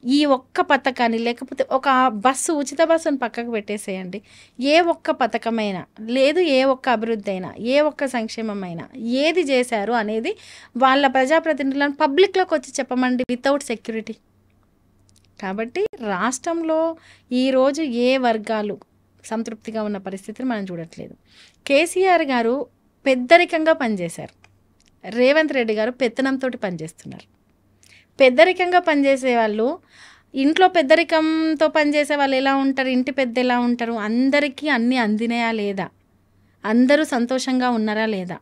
ఈ ఒక్క పథకాన్ని, లేకపోతే ఒక ఉచిత బస్సును పక్కకు పెట్టేసేయండి, ఏ ఒక్క పథకమైనా లేదు, ఏ ఒక్క అభివృద్ధి అయినా, ఏ ఒక్క సంక్షేమమైనా ఏది చేశారు అనేది వాళ్ళ ప్రజాప్రతినిధులను పబ్లిక్లోకి వచ్చి చెప్పమండి వితౌట్ సెక్యూరిటీ. కాబట్టి రాష్ట్రంలో ఈరోజు ఏ వర్గాలు సంతృప్తిగా ఉన్న పరిస్థితిని మనం చూడట్లేదు. కేసీఆర్ గారు పెద్దరికంగా పనిచేశారు. రేవంత్ రెడ్డి గారు పెత్తనంతో పనిచేస్తున్నారు. పెద్దరికంగా పనిచేసే వాళ్ళు, ఇంట్లో పెద్దరికంతో పనిచేసే వాళ్ళు ఎలా ఉంటారు, ఇంటి పెద్ద ఎలా ఉంటారు, అందరికీ అన్నీ అందినాయా లేదా, అందరూ సంతోషంగా ఉన్నారా లేదా,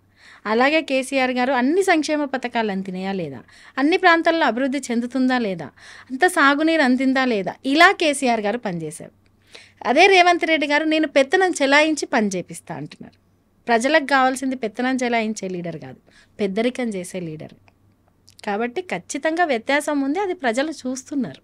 అలాగే కేసీఆర్ గారు అన్ని సంక్షేమ పథకాలు అందినాయా లేదా, అన్ని ప్రాంతాల్లో అభివృద్ధి చెందుతుందా లేదా, అంత సాగునీరు అందిందా లేదా, ఇలా కేసీఆర్ గారు పనిచేశారు. అదే రేవంత్ రెడ్డి గారు నేను పెత్తనం చెలాయించి పని చేపిస్తా అంటున్నారు. ప్రజలకు కావాల్సింది పెత్తనం చెలాయించే లీడర్ కాదు, పెద్దరికం చేసే లీడర్. కాబట్టి ఖచ్చితంగా వ్యత్యాసం ఉంది, అది ప్రజలు చూస్తున్నారు.